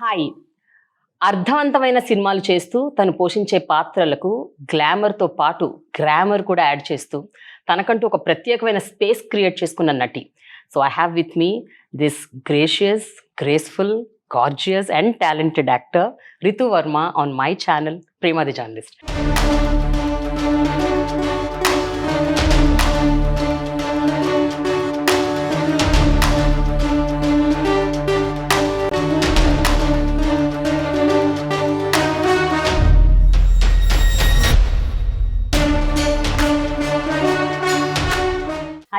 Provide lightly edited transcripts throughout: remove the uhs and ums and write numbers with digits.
Hi. అర్థవంతమైన సినిమాలు చేస్తూ తను పోషించే పాత్రలకు గ్లామర్తో పాటు గ్రామర్ కూడా యాడ్ చేస్తూ తనకంటూ ఒక ప్రత్యేకమైన స్పేస్ క్రియేట్ చేసుకున్న నటి. So I have with me this gracious, graceful, gorgeous and talented actor Ritu Varma on my channel Prema the journalist.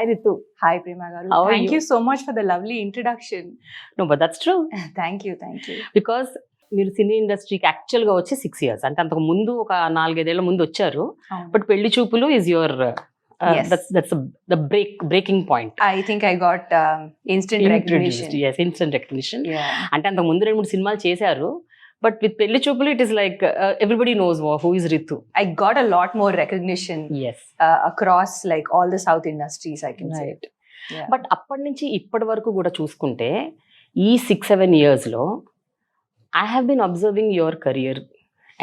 Hi Ritu. Hi Prema garu. How are Thank you? you so much for the lovely introduction. No, but that's true. Thank you. Because మీరు సినీ ఇండస్ట్రీకి యాక్చువల్గా వచ్చి 6 years, అంటే అంతకు ముందు ఒక 4-5 ఏళ్ల ముందు వచ్చారు. బట్ పెళ్లి చూపులు is your Yes. that's the breaking point. I think I got instant recognition. Yes, instant recognition. Yeah. అంటే అంతకు ముందు 2-3 సినిమాలు చేశారు. But with Pelli Choopulu it is like everybody knows who is Ritu. I got a lot more recognition ఎస్. across like all the South industries, I can say. Right. Yeah. But అప్పటి నుంచి ఇప్పటి వరకు కూడా చూసుకుంటే ఈ 6-7 yearsలో I have been observing your career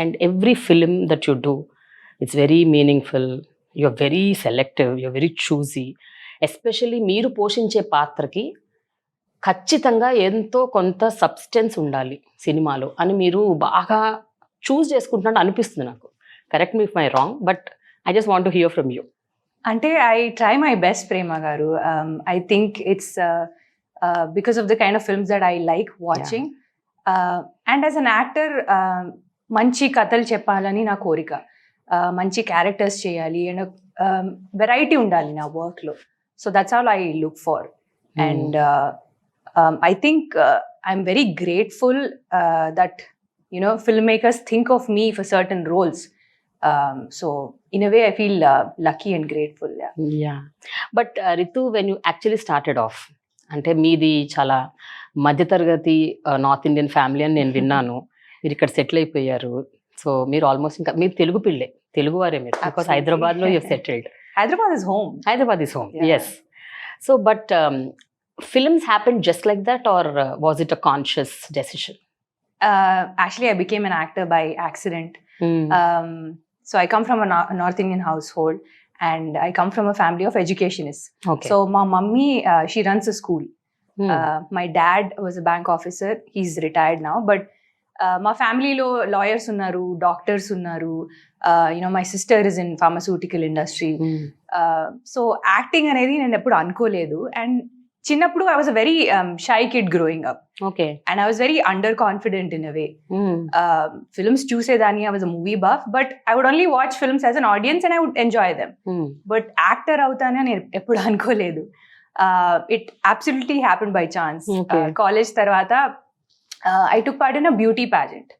and every film that you do it's very meaningful. You're very selective, you're very choosy. Especially మీరు పోషించే పాత్రకి ఖచ్చితంగా ఎంతో కొంత సబ్స్టెన్స్ ఉండాలి సినిమాలో అని మీరు బాగా చూస్ చేసుకుంటున్నట్టు అనిపిస్తుంది నాకు. Correct me if my wrong, but I just want to hear from you. Ante I try my best, Prema garu. I think it's because of the kind of films that I like watching. And as an actor, manchi kathalu cheppalani na korika. Manchi characters cheyali and variety undali na work lo. So that's all I look for. And I think I'm very grateful that filmmakers think of me for certain roles. So in a way I feel lucky and grateful. Yeah. But Ritu, when you actually started off, అంటే మీది చాలా మధ్యతరగతి north Indian family అని నేను విన్నాను. మీరు ఇక్కడ settle అయిపోయారు. సో మీరు ఆల్మోస్ట్ ఇంకా మీరు తెలుగు పిల్లే, తెలుగు వారే మీరు. బికాస్ హైదరాబాద్లో you settled. Hyderabad is home. Hyderabad is home. Yeah. Yes. So but films happened just like that, or was it a conscious decision? Actually I became an actor by accident. So I come from a North Indian household and I come from a family of educationists. Okay. So my mummy, she runs a school. My dad was a bank officer. He's retired now, but my family lo lawyers unnaru, doctors unnaru. My sister is in pharmaceutical industry. So acting anedi nenu eppudu anukoledu, and chinnappudu I was a very shy kid growing up. Okay. And I was very underconfident in a way. Films చూసేదాన్ని, I was a movie buff, but I would only watch films as an audience and I would enjoy them. But actor అవుతానని నేను ఎప్పుడు అనుకోలేదు. It absolutely happened by chance. Okay. College తర్వాత I took part in a beauty pageant.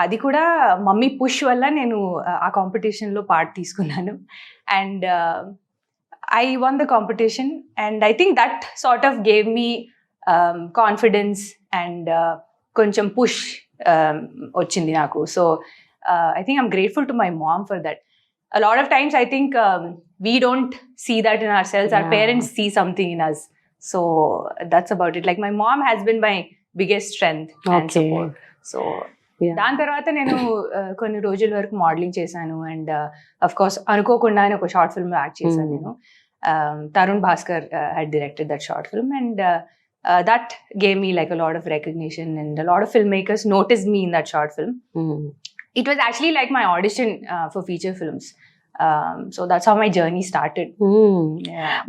అది కూడా mummy push వల్ల నేను ఆ కాంపిటీషన్లో పార్ట్ తీసుకున్నాను. And I won the competition, and I think that sort of gave me confidence and koncham push ochindi naku. So I think I'm grateful to my mom for that. A lot of times I think we don't see that in ourselves. Our parents see something in us. So that's about it. Like my mom has been my biggest strength and support. So దాని తర్వాత నేను కొన్ని రోజుల వరకు modelling చేశాను. And of course అనుకోకుండానే ఒక short film act చేశాను నేను. Tarun Bhaskar had directed that short film, and that gave me like a lot of recognition, and a lot of filmmakers noticed me in that short film. It was actually like my audition for feature films. So that's how my journey started.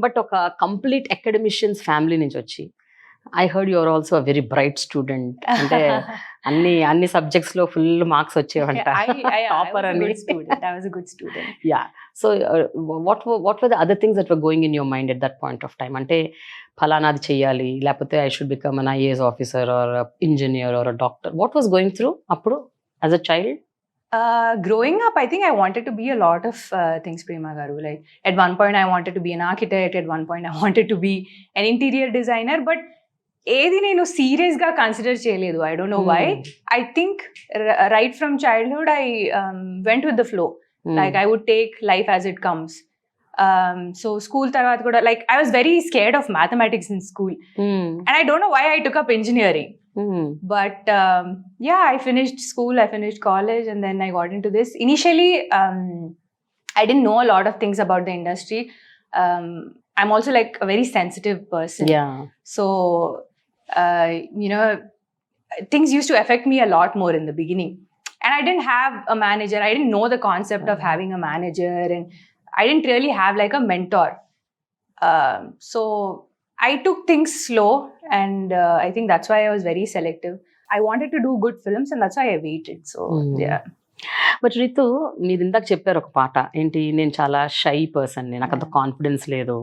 But ఒక complete academicians family నుంచి వచ్చి I heard your also a very bright student. అంటే అన్ని subjects లో full marks వచ్చేవంట. Topper అని. I was a good student. Yeah. So what were the other things that were going in your mind at that point of time? అంటే ఫలానాది చెయ్యాలి, లేకపోతే I should become an IAS officer or engineer or doctor. What was going through అప్పుడు as a child? Growing up, I think I wanted to be a lot of things, Prema garu. Like at one point I wanted to be an architect, at one point I wanted to be an interior designer, but ఏది నేను serious గా consider చేయలేదు. I don't know why. I think right from childhood I went with the flow. Like I would take life as it comes. So school tarvata kuda, like I was very scared of mathematics in school. And I don't know why I took up engineering. But yeah, I finished school, I finished college, and then I got into this. Initially, I didn't know a lot of things about the industry. I'm also like a very sensitive person. Yeah. So, you know, things used to affect me a lot more in the beginning. And I didn't have a manager. I didn't know the concept of having a manager. And I didn't really have like a mentor. So I took things slow. And I think that's why I was very selective. I wanted to do good films and that's why I waited. So, yeah. But Ritu, మీరు ఇందాక చెప్పారు ఒక పాట ఏంటి, నేను చాలా shy person, నాకు అంత కాన్ఫిడెన్స్ లేదు,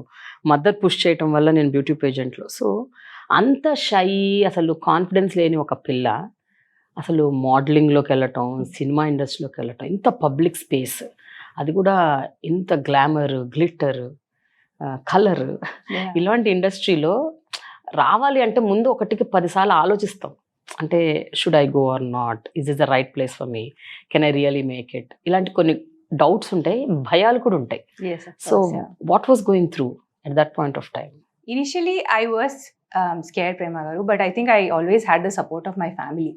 మదర్ పుష్ చేయటం వల్ల నేను బ్యూటీ పేజెంట్లో. సో అంత షై, అసలు కాన్ఫిడెన్స్ లేని ఒక పిల్ల అసలు మోడలింగ్లోకి వెళ్ళటం, సినిమా ఇండస్ట్రీలోకి వెళ్ళటం, ఇంత పబ్లిక్ స్పేస్, అది కూడా ఇంత గ్లామర్, గ్లిట్టర్, కలర్, ఇలాంటి ఇండస్ట్రీలో రావాలి అంటే ముందు ఒకటికి 10 సార్లు ఆలోచిస్తాం. అంటే should I go or not, is is the right place for me, can I really make it, ఇలాంటి కొన్ని డౌట్స్ ఉంటాయి, భయాలు కూడా ఉంటాయి. So what was going through at that point of time? Initially, I was scared, Prema garu, but I think I always had the support of my family.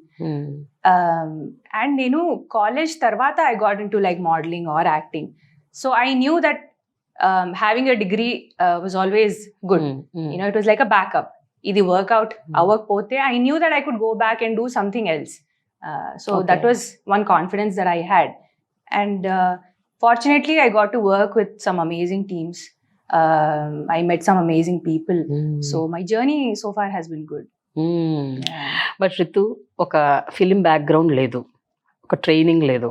And nenu college tarvata I got into like modeling or acting. So I knew that having a degree was always good. You know, it was like a backup. Idi workout, avvakapothe, I knew that I could go back and do something else. So that was one confidence that I had. And fortunately, I got to work with some amazing teams. I met some amazing people. So my journey so far has been good. But Ritu, ఒక film background లేదు, ఒక training లేదు,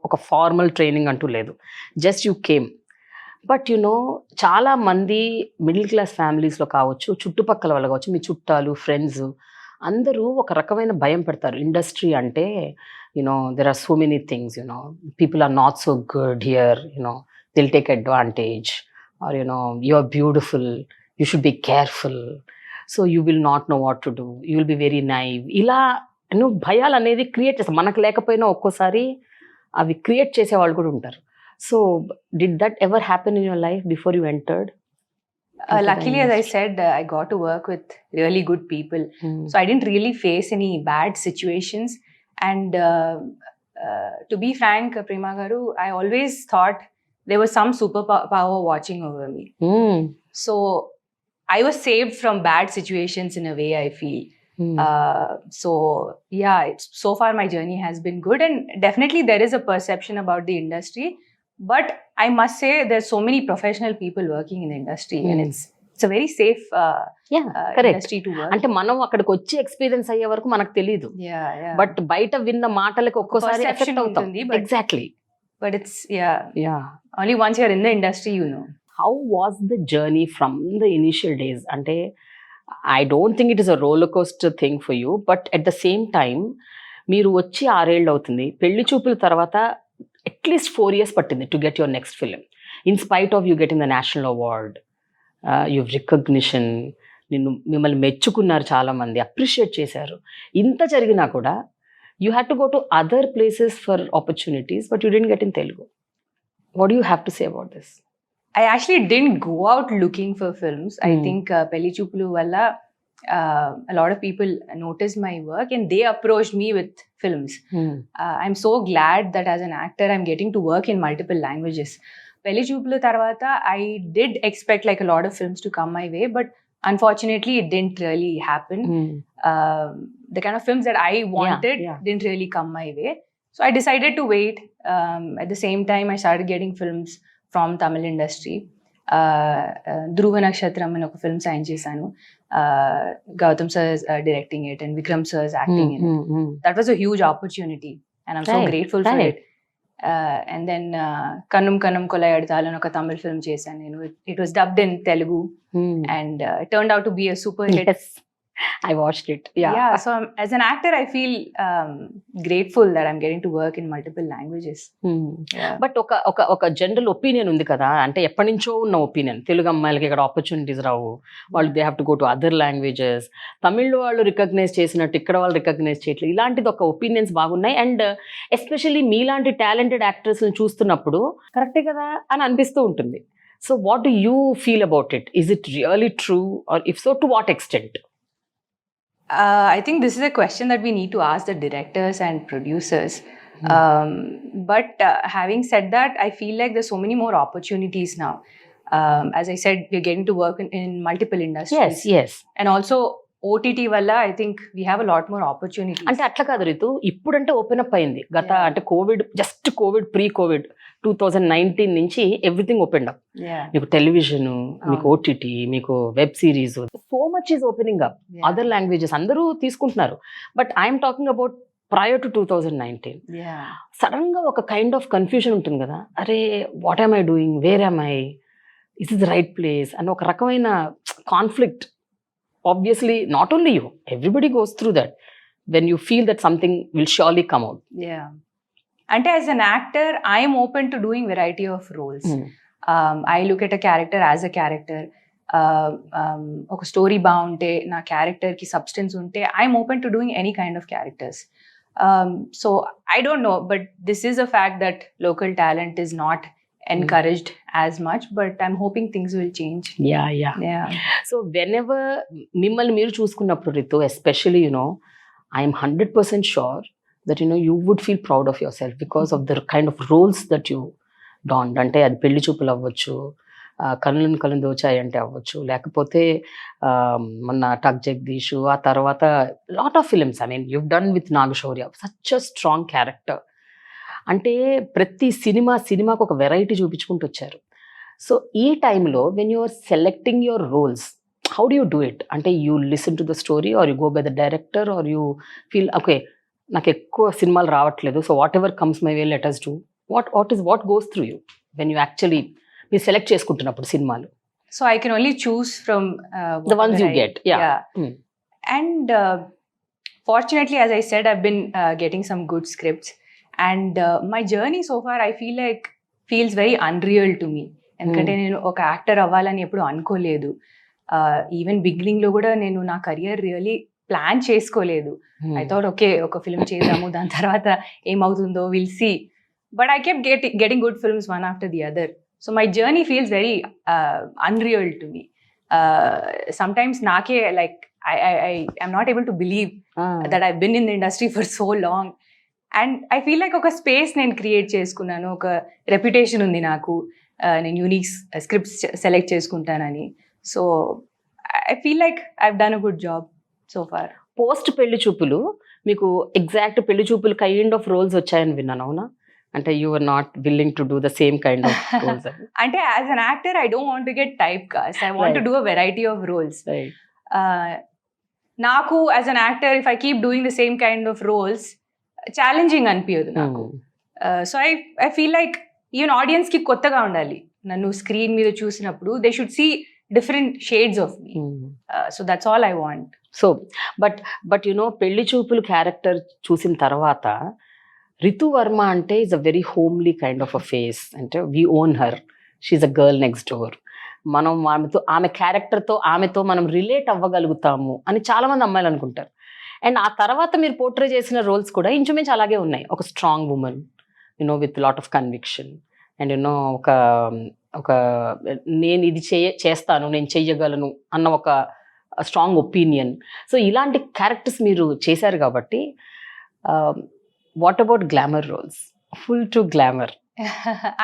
ఒక formal training అంటూ లేదు, just you came. But you know, చాలా మంది middle class ఫ్యామిలీస్లో కావచ్చు, చుట్టుపక్కల వాళ్ళు కావచ్చు, మీ చుట్టాలు, ఫ్రెండ్స్ అందరూ ఒక రకమైన భయం పెడతారు. ఇండస్ట్రీ అంటే you know there are so many things, you know people are not so good here, you know they'll take advantage, or you know you are beautiful, you should be careful, so you will not know what to do, you will be very naive. ఇలా భయాలు అనేది create చేస్తాం. మనకు లేకపోయినా ఒక్కోసారి అవి create చేసే వాళ్ళు కూడా ఉంటారు. So, did that ever happen in your life before you entered? Luckily, as I said, I got to work with really good people. So I didn't really face any bad situations. And to be frank, Prema garu, I always thought there was some superpower watching over me. So I was saved from bad situations in a way, I feel. So yeah, so far my journey has been good, and definitely there is a perception about the industry. But I must say there's so many professional people working in the industry, and it's a very safe industry to work. అంటే మనం అక్కడికి వచ్చి experience అయ్యే వరకు మనకు తెలియదు, but బయట విన్న మాటలకు ఒక్కోసారి ఎఫెక్ట్ అవుతాం. Exactly. But it's only once you're in the industry, you know. How was the journey from the initial days? అంటే I don't think it is a roller coaster thing for you, but at the same time మీరు వచ్చి 6 ఏళ్ళు అవుతుంది, పెళ్లి చూపుల తర్వాత at least 4 years పట్టింది to get your next film. In spite of you getting the national award, you've recognition, మిమ్మల్ని మెచ్చుకున్నారు, చాలామంది అప్రిషియేట్ చేశారు. ఇంత జరిగినా కూడా you had to go to other places for opportunities, but you didn't get in Telugu. What do you have to say about this? I actually didn't go out looking for films. I think Pelli Choopulu valla a lot of people noticed my work and they approached me with films. I'm so glad that as an actor I'm getting to work in multiple languages. Pelli Choopulu tarvata I did expect like a lot of films to come my way, but unfortunately it didn't really happen. The kind of films that I wanted didn't really come my way. So I decided to wait. At the same time I started getting films from Tamil industry. Dhruva Nakshatram అని ఒక film sign చేశాను. Gautam sir is directing it and Vikram sir is acting in it. That was a huge opportunity and I'm so grateful for it. And then Kannum Kannum Kolayadithalu అని ఒక తమిళ film చేశాను నేను. It was dubbed in Telugu and it turned out to be a super hit. Yes. I watched it. Yeah. So as an actor, I feel grateful that I'm getting to work in multiple languages. But ఒక general opinion ఉంది కదా, అంటే ఎప్పటి నుంచో ఉన్న opinion, Telugu అమ్మాయిలకి ఇక్కడ opportunities రావు, వాళ్ళు they have to go to other languages, తమిళ్లో వాళ్ళు రికగ్నైజ్ చేసినట్టు ఇక్కడ వాళ్ళు రికగ్నైజ్ చేయట్లేదు, ఇలాంటిది ఒక ఒపీనియన్స్ బాగున్నాయి. అండ్ ఎస్పెషల్లీ మీలాంటి టాలెంటెడ్ యాక్టర్స్ని చూస్తున్నప్పుడు కరెక్టే కదా అని అనిపిస్తూ ఉంటుంది. So what do you feel about it? Is it really true, or if so to what extent? I think this is a question that we need to ask the directors and producers. But having said that, I feel like there's so many more opportunities now. As I said, we're getting to work in multiple industries. yes. And also OTT వల్ల I think we have a lot more opportunities. అంటే అట్లా కాదు రితు, ఇప్పుడంటే open up అయింది. గత Yeah. అంటే Covid pre Covid 2019 నుంచి everything open up. Yeah. మీకు టెలివిజన్, మీకు ఓటీటీ, మీకు web series, so much is opening up. Yeah. Other languages అందరూ తీసుకుంటున్నారు. But I'm talking about prior to 2019. Yeah. Sudden గా ఒక కైండ్ ఆఫ్ కన్ఫ్యూజన్ ఉంటుంది కదా, అరే what I'm I doing, where I'm I, is is the right place అని ఒక రకమైన conflict. Obviously not only you, everybody goes through that when you feel that something will surely come out. Yeah. అంటే as an actor, I am open to doing variety of roles. I look at a character as a character. ఒక story బాగుంటే, నా క్యారెక్టర్కి substance ఉంటే, I'm open to doing any kind of characters. So I don't know, but this is a fact that local talent is not encouraged as much, but I'm hoping things will change. Yeah. So whenever మిమ్మల్ని మీరు చూసుకున్నప్పుడు Ritu, especially I'm 100% sure that you would feel proud of yourself because of the kind of roles that you donned. అంటే అది పెళ్లి చూపులు అవ్వచ్చు, కళ్ళను దోచాయి అంటే అవ్వచ్చు, లేకపోతే మొన్న టక్ జగదీష్, ఆ తర్వాత lot of films. I mean you've done with Naga Shaurya, such a strong character. అంటే ప్రతి సినిమాకు ఒక వెరైటీ చూపించుకుంటూ వచ్చారు. సో ఈ టైంలో when you are selecting your roles, how do you do it? అంటే you listen to the story, or you go by the director, or you feel okay నాకు ఎక్కువ సినిమాలు రావట్లేదు, so whatever comes my way let us do. What goes through you when you actually మీరు select చేసుకుంటున్నప్పుడు సినిమాలు? So I can only choose from The ones you get. Yeah. And fortunately, as I said, I've been getting some good scripts, and my journey so far, I feel like feels very unreal to me. ఎందుకంటే నేను ఒక actor అవ్వాలని ఎప్పుడు అనుకోలేదు. Even beginning లో కూడా నేను నా కెరియర్ రియలీ ప్లాన్ చేసుకోలేదు. ఐ థాట్ ఓకే ఒక ఫిల్మ్ చేద్దాము, దాని తర్వాత ఏమవుతుందో will see. But I kept getting good films one after the other. So my journey feels very unreal to me. Sometimes naake like I am not able to believe that I've been in the industry for so long, and I feel like oka space nen create చేసుకున్నాను, ఒక reputation ఉంది నాకు, నేను unique scripts select చేసుకుంటానని. So I feel like I've done a good job so far. Post పెళ్లి చూపులు మీకు exact పెళ్లి చూపులు కైండ్ ఆఫ్ రోల్స్ వచ్చాయని విన్నాను, అవునా? అంటే you are not willing to do the same kind of roles. అంటే as an actor I don't want to get type cast. I want to do a variety of roles. నాకు as an actor if I keep doing the same kind of roles challenging అనిపించదు నాకు. So I feel like even audience కి కొత్తగా ఉండాలి. నన్ను screen మీద చూసినప్పుడు they should see different shades of me. So that's all I want. So but Pelli Choopulu character చూసిన తర్వాత రితు వర్మ అంటే is a very homely kind of a face. అంటే we own her, she's a girl next door. మనం ఆమె క్యారెక్టర్తో ఆమెతో మనం relate అవ్వగలుగుతాము అని చాలా మంది అమ్మాయిలు అనుకుంటారు. అండ్ ఆ తర్వాత మీరు పోర్ట్రే చేసిన రోల్స్ కూడా ఇంచుమించు అలాగే ఉన్నాయి. ఒక strong women with lot of conviction and ఒక నేను ఇది చేస్తాను, నేను చెయ్యగలను అన్న ఒక స్ట్రాంగ్ ఒపీనియన్. సో ఇలాంటి క్యారెక్టర్స్ మీరు చేశారు కాబట్టి what about glamour roles? Full to glamour.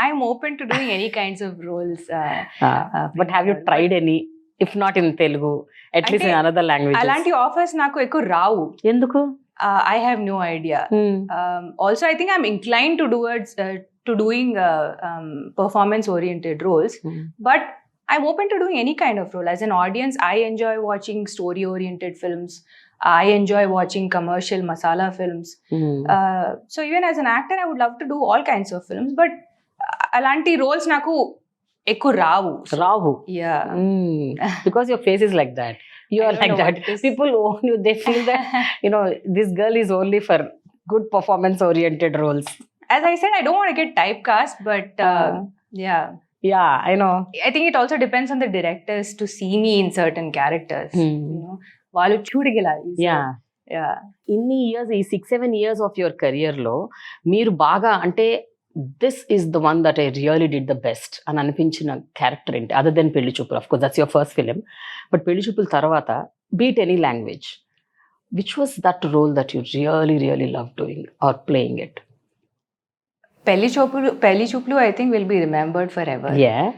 I'm open to doing any kinds of roles. But have you tried any? If not in Telugu, at least in another language. Alanti offers naku ekku raavu. Enduku? I have no idea. Also, I think I'm inclined to doing performance oriented roles. But I'm open to doing any kind of role. As an audience, I enjoy watching story oriented films. I enjoy watching commercial masala films. So even as an actor, I would love to do all kinds of films. But alanti roles naku ekku raavu. Yeah. Because your face is like that. You are like that. People own you. They feel that this girl is only for good performance oriented roles. As I said, I don't want to get typecast, but yeah, I know. I think it also depends on the directors to see me in certain characters. వాళ్ళు చూడగలరు. ఇన్ని years, ఈ 6-7 years of your కెరియర్లో మీరు బాగా అంటే this is the one that I really did the best అని అనిపించిన క్యారెక్టర్ ఏంటి? అదర్ దెన్ పెళ్లి చూపులు, of course that's your first film. But పెళ్లి చూపుల తర్వాత beat any language, which was that role that you really loved doing or playing it? Pelli Choopulu, I think, will be remembered forever. Yeah.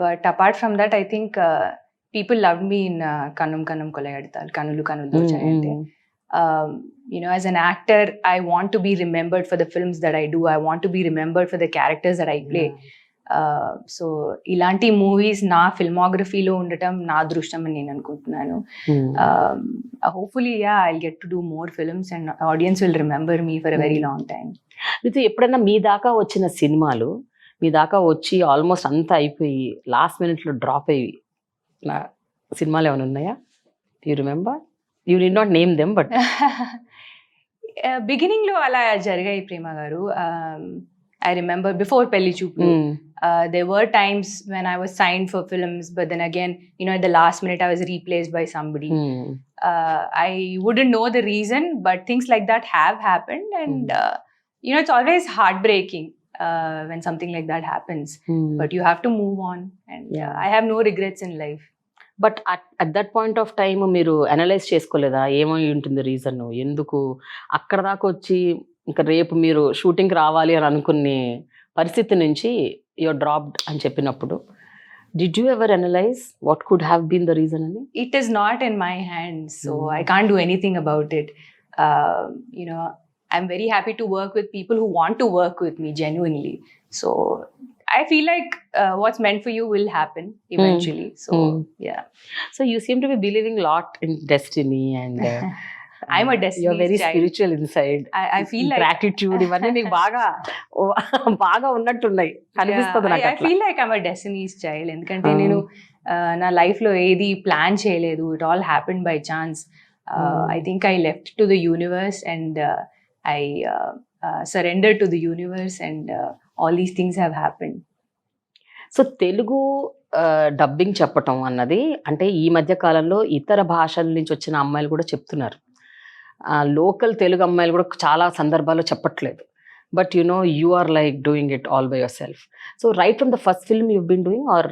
But apart from that, I think people loved me in Kannum Kannum Kolayadtal, Kannulu Kannulu Dochayante. You know, as an actor, I want to be remembered for the films that I do. I want to be remembered for the characters that I play. So ఇలాంటి movies నా ఫిల్మోగ్రఫీలో ఉండటం నా అదృష్టం అని నేను అనుకుంటున్నాను. Hopefully I'll get to do more films and audience will remember me for a very long time. ఇది ఎప్పుడైనా మీ దాకా వచ్చిన సినిమాలు మీ దాకా వచ్చి ఆల్మోస్ట్ అంతా అయిపోయి లాస్ట్ మినిట్లో డ్రాప్ అయ్యి నా సినిమాలు ఏమైనా ఉన్నాయా? You remember? You need not name them, but beginning లో అలా జరిగాయి ప్రేమ గారు. I remember before Pelli Choopulu, there were times when I was signed for films, but then again, you know, at the last minute I was replaced by somebody. I wouldn't know the reason, but things like that have happened, and you know, it's always heartbreaking when something like that happens. But you have to move on, and I have no regrets in life. But at that point of time మీరు analyse చేసుకోలేదా ఏమై ఉంటుంది reason, ఎందుకు అక్కడ దాకా వచ్చి ఇంకా రేపు మీరు షూటింగ్కి రావాలి అని అనుకునే పరిస్థితి నుంచి యూర్ డ్రాప్డ్ అని చెప్పినప్పుడు did you ever analyse what could have been the reason అని? It is not in my hands, so I can't do anything about it. You know, I'm very happy to work with people who want to work with me genuinely. So I feel like what's meant for you will happen eventually. So yeah. So you seem to be believing a lot in destiny and I'm a destiny. You're very child. spiritual inside. I feel like gratitude ఇవన్నీ నీకు బాగా ఉన్నట్టున్నాయి అనిపిస్తుంది నాకు. I feel like I'm a destiny's child. ఎందుకంటే నేను నా life లో ఏది ప్లాన్ చేయలేదు. It all happened by chance. I think I left to the universe and I surrendered to the universe and all these things have happened. So Telugu dubbing చెప్పటం అన్నది అంటే ఈ మధ్య కాలంలో ఇతర భాషల నుంచి వచ్చిన అమ్మాయిలు కూడా చెప్తున్నారు. లోకల్ తెలుగు అమ్మాయిలు కూడా చాలా సందర్భాల్లో చెప్పట్లేదు. But you know you are like doing it all by yourself. So right from the first film you been doing or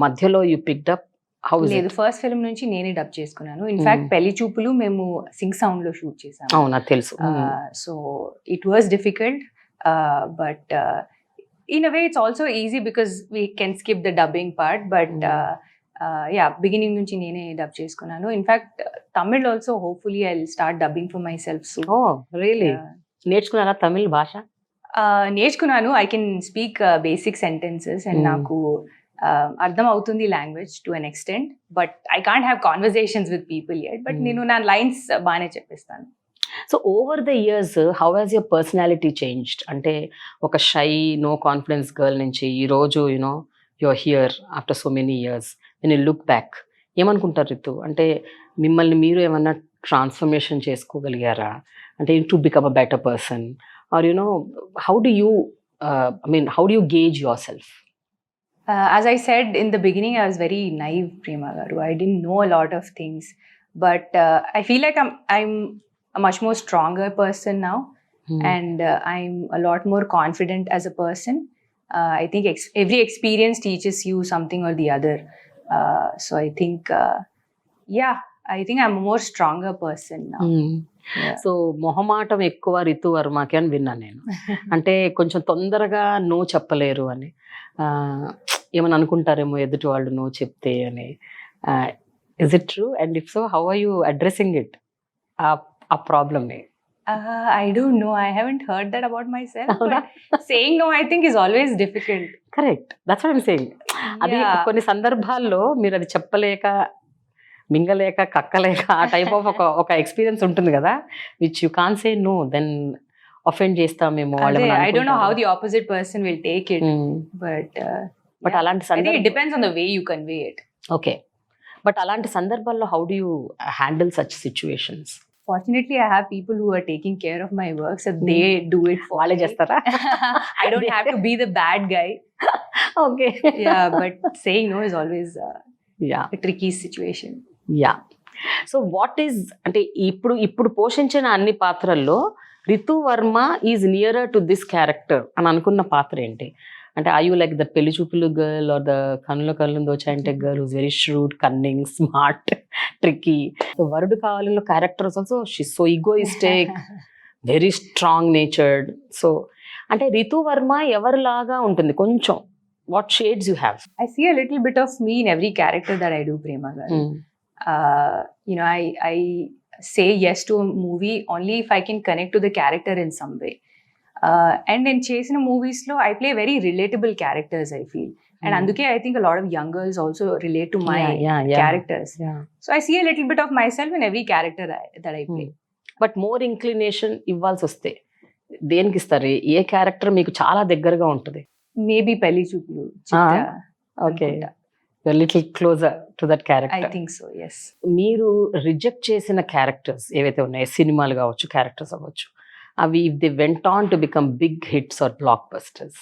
మధ్యలో you picked up? How is లేదు, ఫస్ట్ ఫిల్మ్ నుంచి నేనే డబ్ చేసుకున్నాను. ఇన్ఫాక్ట్ పెళ్లి చూపులు మేము Singh sound లో shoot చేసాము. అవునా, తెలుసు. So it was difficult, but in a way it's also easy because we can skip the dubbing part, but yeah, beginning nunchi nene dub cheskunnanu. In fact, Tamil also hopefully I'll start dubbing for myself soon. Oh really? నేర్చుకున్నారా తమిళ్ భాష? నేర్చుకున్నాను. I can speak basic sentences and నాకు అర్థం అవుతుంది language to an extent, but I can't have conversations with people yet, but నేను నా lines బాగానే చెప్పేస్తాను. So over the years how has your personality changed? అంటే ఒక షై నో కాన్ఫిడెన్స్ గర్ల్ నుంచి ఈరోజు you know your here after so many years, when you look back ఏమనుకుంటారు రితు? అంటే మిమ్మల్ని మీరు ఏమన్నా ట్రాన్స్ఫర్మేషన్ చేసుకోగలిగారా? అంటే to become a better person are you know how do you how do you gauge your self? As I said in the beginning, I was very naive, Prema garu. I didn't know a lot of things, but I feel like I'm a much more stronger person now, and I'm a lot more confident as a person. I think every experience teaches you something or the other. So I think, yeah, I think I'm a more stronger person now. So మొహమాటం ఎక్కువ రితు వర్మకి అని విన్నా నేను. అంటే కొంచెం తొందరగా no చెప్పలేరు అని, ఏమని అనుకుంటారేమో ఎదుటి వాళ్ళు నో చెప్తే అని. Is it true? And if so how are you addressing it, ఆ problem? I don't know. I haven't heard that about myself. But saying no, I think, is always difficult. Correct. That's what I'm saying. అది కొన్ని సందర్భాల్లో మీరు అది చెప్పలేక మింగలేక కక్కలేక ఆ type of ఒక experience ఉంటుంది కదా, which you can say no, then offend చేస్తామేమో వాళ్ళు. I don't know how the opposite person will take it, but అలాంటి I think it depends on the way you convey it. Okay. But అలాంటి సందర్భాల్లో how do you handle such situations? Fortunately, I have people who are taking care of my work, so they do it for వాళ్ళే me. చేస్తారా? I don't have to be the bad guy. Okay. Yeah, but saying no is always a tricky situation. Yeah. So what is, అంటే ఇప్పుడు పోషించిన అన్ని పాత్రల్లో Ritu Varma is nearer to this character అని అనుకున్న పాత్ర ఏంటి? అంటే are you like the Pelli Choopulu girl or the కన్నులో కళ్ళు దోచాయంటే girl who's very shrewd, cunning, smart, tricky? So వరుడు కావాలిలో character is also she's so egoistic, very strong natured. So అంటే రితు వర్మ ఎవరిలాగా ఉంటుంది కొంచెం? What shades you have? I see a little bit of me in every character that I do, Prema garu. You know, I say yes to a movie only if I can connect to the character in some way. And in చేసిన movies లో I play very relatable characters, I feel. And అందుకే I think a lot of young girls also relate to my characters. So I see a little bit of myself in every character that I play. But more inclination ఇవ్వాల్సి వస్తే దేనికి ఇస్తారు? ఏ character మీకు చాలా దగ్గరగా ఉంటుంది? Maybe Pelli Choopulu. Okay. You're a little closer to that character. I think so, yes. మీరు reject చేసిన క్యారెక్టర్స్ ఏవైతే ఉన్నాయో, సినిమాలు కావచ్చు, క్యారెక్టర్స్ అవ్వచ్చు, అవి if they went on to become big hits or blockbusters,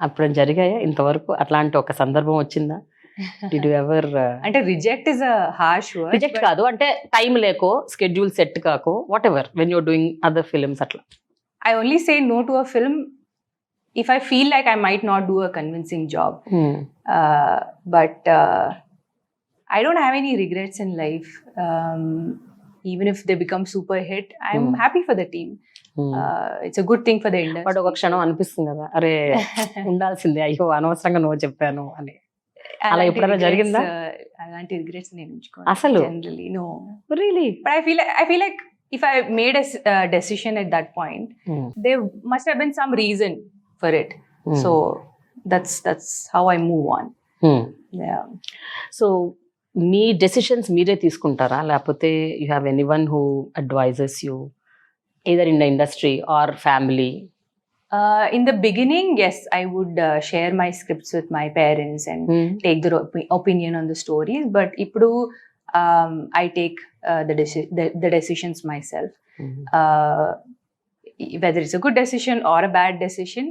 అప్పుడు జరిగాయా ఇంతవరకు? అట్లాంటి ఒక సందర్భం వచ్చిందా? Did you ever no reject is a harsh word. Reject కాదు అంటే టైం లేకో, స్కెడ్యూల్ సెట్ కాకో, whatever, when you're doing other films అట్లా. I only say no to a film if I feel like I might not do a convincing job. But I don't have any regrets in life. Even if they become super hit, I'm happy for the team. It's a good thing for the industry. But ఒక క్షణం అనిపిస్తుంది కదా, అరే ఉండాల్సిందే, అయ్యో అనవసరంగా నువ్వు చెప్పాను అని. అలా ఎప్పుడైనా జరిగిందా? అలాంటి రిగ్రెట్స్ నేను ఉంచుకోను అసలు. Generally no. Really? But I feel like if I made a decision at that point, there must have been some reason for it. So that's how I move on. Yeah. So మీ decisions మీరే తీసుకుంటారా, లేకపోతే you have anyone who advises you either in the industry or family? In the beginning, yes, I would share my scripts with my parents and take their opinion on the stories. But ippudu I take the decisions myself. Whether it's a good decision or a bad decision,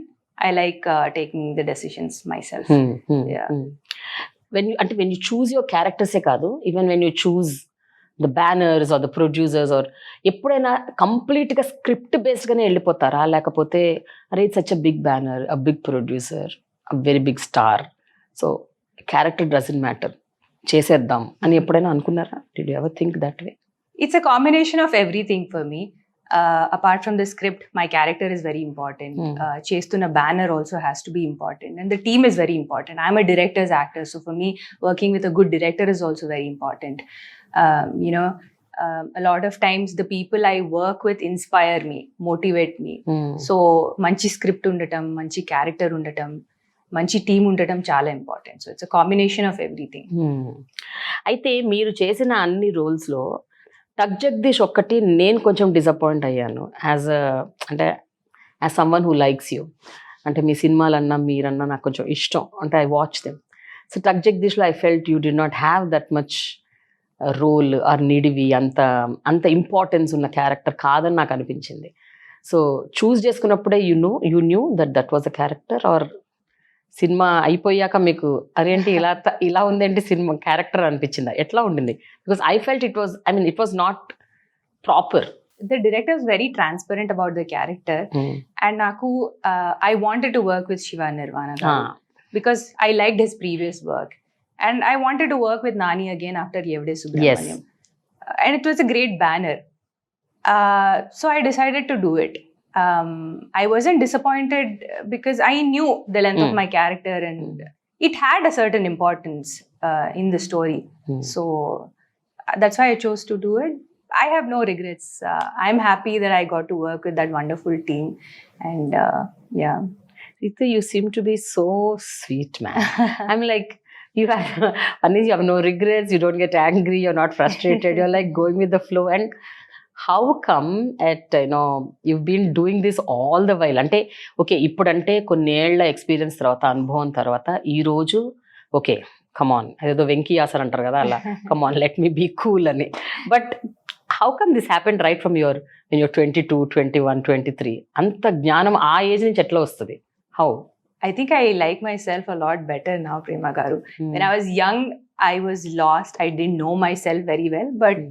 I like taking the decisions myself. Yeah. When you choose your characters ఏ కాదు, even when you choose the banners or the producers, or ఎప్పుడైనా కంప్లీట్గా script బేస్డ్గానే వెళ్ళిపోతారా, లేకపోతే అరే it's such a big banner, a big producer, a very big star, so character doesn't matter, చేసేద్దాం అని ఎప్పుడైనా అనుకున్నారా? Did you ever think that way? It's a combination of everything for me. Apart from the script, my character is very important. Chestuna banner also has to be important, and the team is very important. I'm a director's actor, so for me, working with a good director is also very important. You know, a lot of times the people I work with inspire me, motivate me. So manchi script undatam, manchi character undatam, మంచి team ఉండటం చాలా important. So it's a combination of everything. అయితే మీరు చేసిన అన్ని రోల్స్లో టక్ జగదీష్ ఒక్కటి నేను కొంచెం డిసప్పాయింట్ అయ్యాను, అంటే as someone who likes you. అంటే మీ సినిమాలన్నా మీరన్నా నాకు కొంచెం ఇష్టం, అంటే I watch them. So Tuck జగదీష్లో I felt you did not have that much role or నిడివి, అంత ఇంపార్టెన్స్ ఉన్న క్యారెక్టర్ కాదని నాకు అనిపించింది. సో చూస్ చేసుకున్నప్పుడే you knew that was a character, or సినిమా అయిపోయాక మీకు అదేంటి ఇలా ఉందేంటి సినిమా క్యారెక్టర్ అనిపించిందా? ఎట్లా ఉండింది? Because I felt it was not proper. The director is very transparent about the character, and naku I wanted to work with Shiva Nirvana because I liked his previous work, and I wanted to work with Nani again after Yevde Subramaniam. And it was a great banner, so I decided to do it. I wasn't disappointed because I knew the length of my character, and it had a certain importance in the story. So that's why I chose to do it. I have no regrets. I'm happy that I got to work with that wonderful team, and yeah. Ritu, you seem to be so sweet, man. I'm like, you have no regrets, you don't get angry, you're not frustrated, you're like going with the flow. And how come you've been doing this all the while? అంటే okay, ఇప్పుడంటే కొన్నేళ్ల experience తర్వాత, అనుభవం తర్వాత, ఈ రోజు okay come on, అదేదో వెంకీ ఆసర్ అంటారు కదా అలా, come on let me be cool అని. But how come this happened right from your 22, 21, 23? అంత జ్ఞానం ఆ ఏజ్ నుంచి ఎట్లా వస్తుంది? How? I think I like myself a lot better now, Prema garu. When I was young, I was lost. I didn't know myself very well, but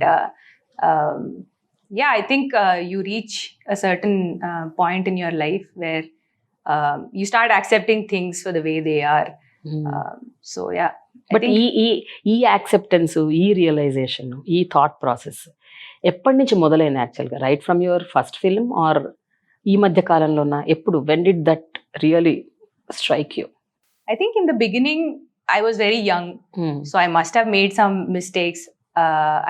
yeah, I think you reach a certain point in your life where you start accepting things for the way they are. So yeah. But ఈ acceptance, ఈ realisation, ఈ thought process ఎప్పటి నుంచి మొదలైంది యాక్చువల్గా? Right from your first film or ఈ మధ్య కాలంలోనా? ఎప్పుడు, when did that really strike you? I think in the beginning I was very young, so I must have made some mistakes.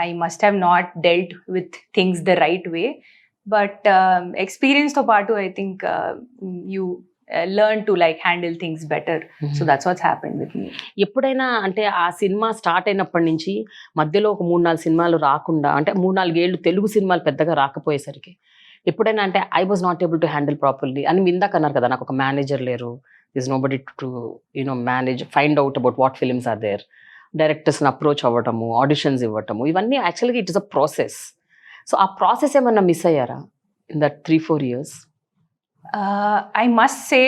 I must have not dealt with things the right way, but experience to part, I think you learn to like handle things better. So that's what's happened with me. ఎప్పుడైనా అంటే ఆ cinema start అయినప్పటి నుంచి మధ్యలో ఒక 3-4 సినిమాలు రాకుండా, అంటే 3-4 ఏళ్ళు తెలుగు సినిమాలు పెద్దగా రాకపోయేసరికి ఎప్పుడైనా అంటే I was not able to handle properly అని ఇందాక అన్నారు కదా, నాకు ఒక మేనేజర్ లేరు, this nobody to manage, find out about what films are there, డైరెక్టర్స్ని అప్రోచ్ అవ్వటము, ఆడిషన్స్ ఇవ్వటము, ఇవన్నీ actually it is a process. So ఆ ప్రాసెస్ ఏమన్నా మిస్ అయ్యారా in that 3-4 years? I must say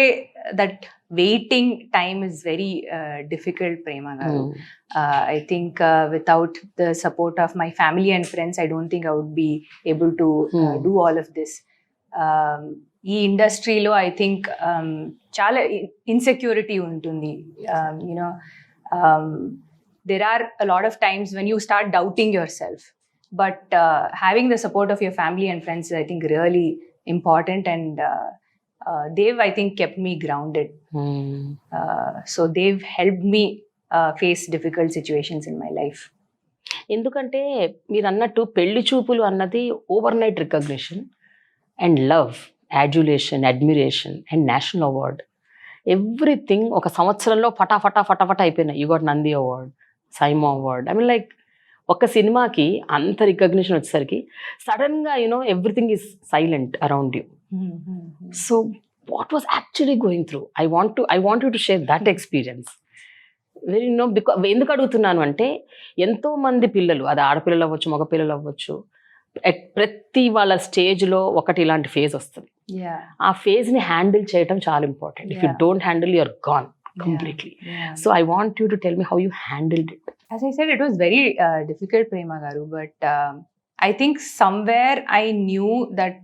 that waiting time is very difficult, Prema garu. I think without the support of my family and friends, I don't think I would be able to do all of this. ఈ ఇండస్ట్రీలో I think చాలా insecurity ఉంటుంది. There are a lot of times when you start doubting yourself, but having the support of your family and friends I think really important, and they've I think kept me grounded. So they've helped me face difficult situations in my life. ఎందుకంటే మీరు అన్నట్టు పెళ్లి చూపులు అన్నది overnight recognition and love, adulation, admiration and national award, everything ఒక సంవత్సరంలో ఫటాఫటా అయిపోయినాయి. You got Nandi award, SIIMA award. I mean like ఒక సినిమాకి అంత రికగ్నిషన్ వచ్చేసరికి సడన్గా everything is silent around you. So what was actually going through? I want you to share that experience. Very ఎందుకు అడుగుతున్నాను అంటే ఎంతో మంది పిల్లలు, అది ఆడపిల్లలు అవ్వచ్చు, మగ పిల్లలు అవ్వచ్చు, ప్రతి వాళ్ళ స్టేజ్లో ఒకటి ఇలాంటి ఫేజ్ వస్తుంది. ఆ ఫేజ్ని హ్యాండిల్ చేయటం చాలా important. If you don't handle, you're gone completely. So I want you to tell me how you handled it. As I said, it was very difficult, Prema garu, but I think somewhere I knew that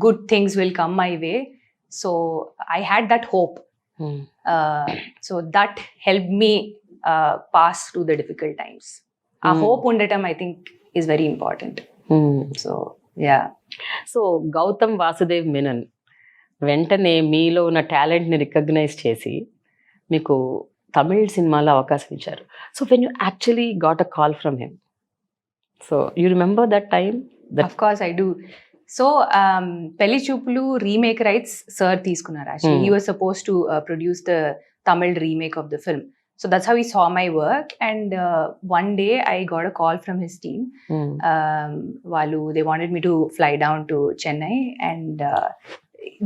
good things will come my way, so I had that hope. So that helped me pass through the difficult times. A hope undatam I think is very important. So yeah. So Gautam Vasudev Menon వెంటనే మీలో ఉన్న టాలెంట్ని recognise చేసి మీకు తమిళ్ సినిమాలో అవకాశం ఇచ్చారు. So when you actually got a call from him, so you remember that time? Of course I do. So Pelli Choopulu remake rights sir తీసుకున్నారు. Actually he was supposed to produce the Tamil remake of the film. So that's how he saw my work, and one day I got a call from his team. They wanted me to fly down to Chennai, and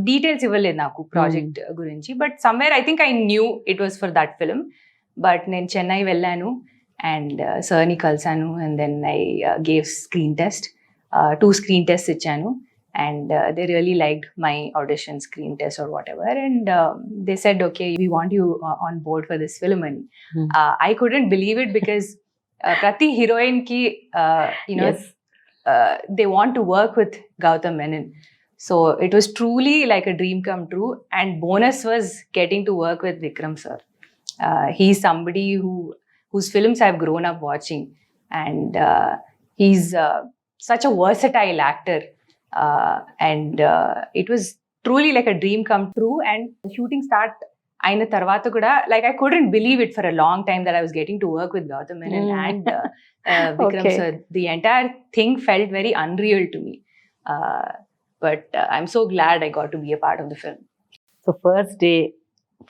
details ఇవ్వలేదు నాకు project గురించి, but somewhere I think I knew it was for that film. But నేను చెన్నై వెళ్ళాను and సార్ని కలిసాను, and then I gave screen test, 2 screen test ఇచ్చాను, and they really liked my audition screen test or whatever, and they said okay we want you on board for this film అని. I couldn't believe it because ప్రతి heroine కి they want to work with Gautham Menon. So it was truly like a dream come true, and bonus was getting to work with Vikram sir. He's somebody whose films I've grown up watching, and he's such a versatile actor, and it was truly like a dream come true. And the shooting start aina tarvata kuda, like I couldn't believe it for a long time that I was getting to work with Gautam Menon and Vikram sir. The entire thing felt very unreal to me. But I'm so glad I got to be a part of the film. So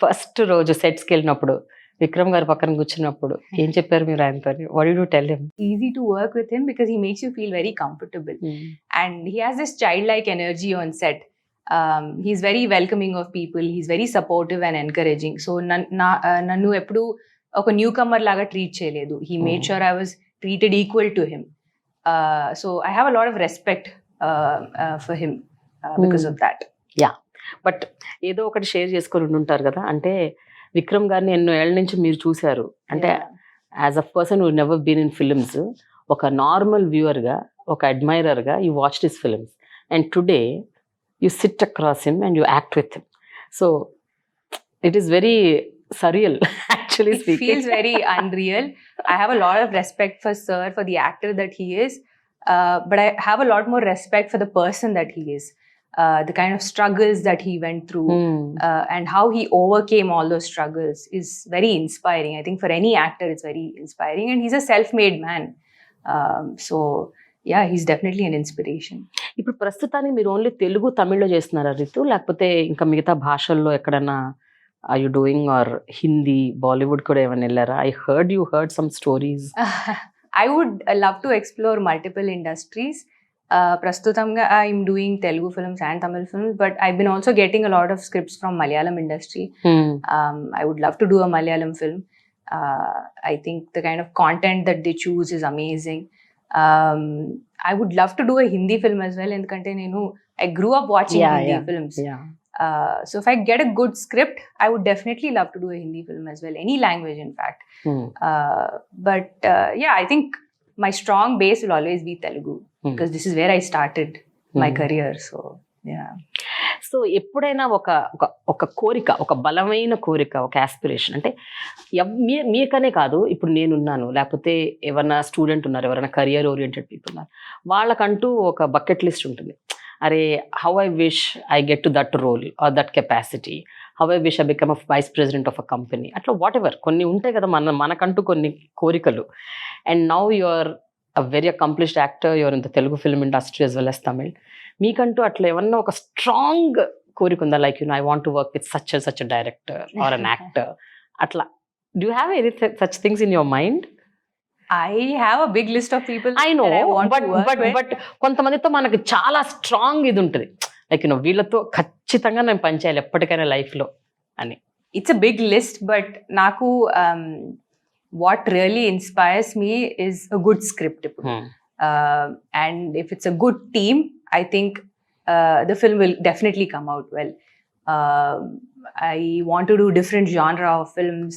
first రోజు సెట్స్కి వెళ్ళినప్పుడు విక్రమ్ గారు పక్కన కూర్చున్నప్పుడు ఏం చెప్పారు మీరు ఆయనతో? What did you tell him? Easy to work with him because he makes you feel very comfortable. And he has this childlike energy on set. He's very welcoming of people. He's very supportive and encouraging. So nannu eppudu oka newcomer laga treat cheyaledu. He made sure I was treated equal to him. So I have a lot of respect for him because of that. Yeah, but ఏదో ఒకటి share చేసుకొని ఉంటారు కదా, అంటే విక్రమ్ గారిని ఎన్నో ఏళ్ళ నుంచి మీరు చూశారు, అంటే as a person who never been in films, ఒక నార్మల్ వ్యూవర్గా, ఒక అడ్మైరర్గా you watched his films, and today you sit across him and you act with him. So it is very surreal, actually It speaking. feels very unreal. I have a lot of respect for Sir, for the actor that he is, but I have a lot more respect for the person that he is. The kind of struggles that he went through, and how he overcame all those struggles is very inspiring. I think for any actor, it's very inspiring. And he's a self-made man. So, yeah, he's definitely an inspiration. ఇప్పుడు ప్రస్తుతానికి మీరు only Telugu తమిళ్లో చేస్తున్నారా రితు, లేకపోతే ఇంకా మిగతా భాషల్లో ఎక్కడన్నా are you doing, or Hindi Bollywood కూడా ఏమైనా వెళ్ళారా? I heard you heard some stories. I would love to explore multiple industries. Prastutamga I'm doing Telugu films and Tamil films, but I've been also getting a lot of scripts from Malayalam industry. I would love to do a Malayalam film. I think the kind of content that they choose is amazing. I would love to do a Hindi film as well, ఎందుకంటే నేను I grew up watching Hindi films. So if I get a good script, I would definitely love to do a Hindi film as well, any language in fact. But yeah, I think my strong base will always be Telugu, because this is where I started my career. So yeah. So ఎప్పుడైనా ఒక కోరిక, ఒక బలమైన కోరిక, ఒక aspiration అంటే మీకనే కాదు, ఇప్పుడు నేనున్నాను, లేకపోతే ఎవరైనా స్టూడెంట్ ఉన్నారు, ఎవరైనా కెరియర్ ఓరియంటెడ్ పీపుల్ ఉన్నారు, వాళ్ళకంటూ ఒక బకెట్ లిస్ట్ ఉంటుంది. అరే, how I wish I get to that role or that capacity, how I wish I become a vice president of a company, అట్లా వాట్ ఎవర్ కొన్ని ఉంటాయి కదా మనకంటూ కొన్ని కోరికలు. And now you are a very accomplished actor, you're in the Telugu film industry as well as Tamil. మీకంటూ అట్లా ఏమన్నా ఒక స్ట్రాంగ్ కోరిక ఉందా, like I want to work with such a director or an actor, అట్లా do you have any such things in your mind? I have a big list of people I know, that I want to work with. but కొంతమందితో మనకు చాలా strong ఇది ఉంటుంది, like వీళ్ళతో ఖచ్చితంగా నేను పనిచేయాలి ఎప్పటికైనా లైఫ్ లో అని. It's a big list, but నాకు what really inspires me is a good script. And if it's a good team, I think the film will definitely come out well. I want to do different genre of films.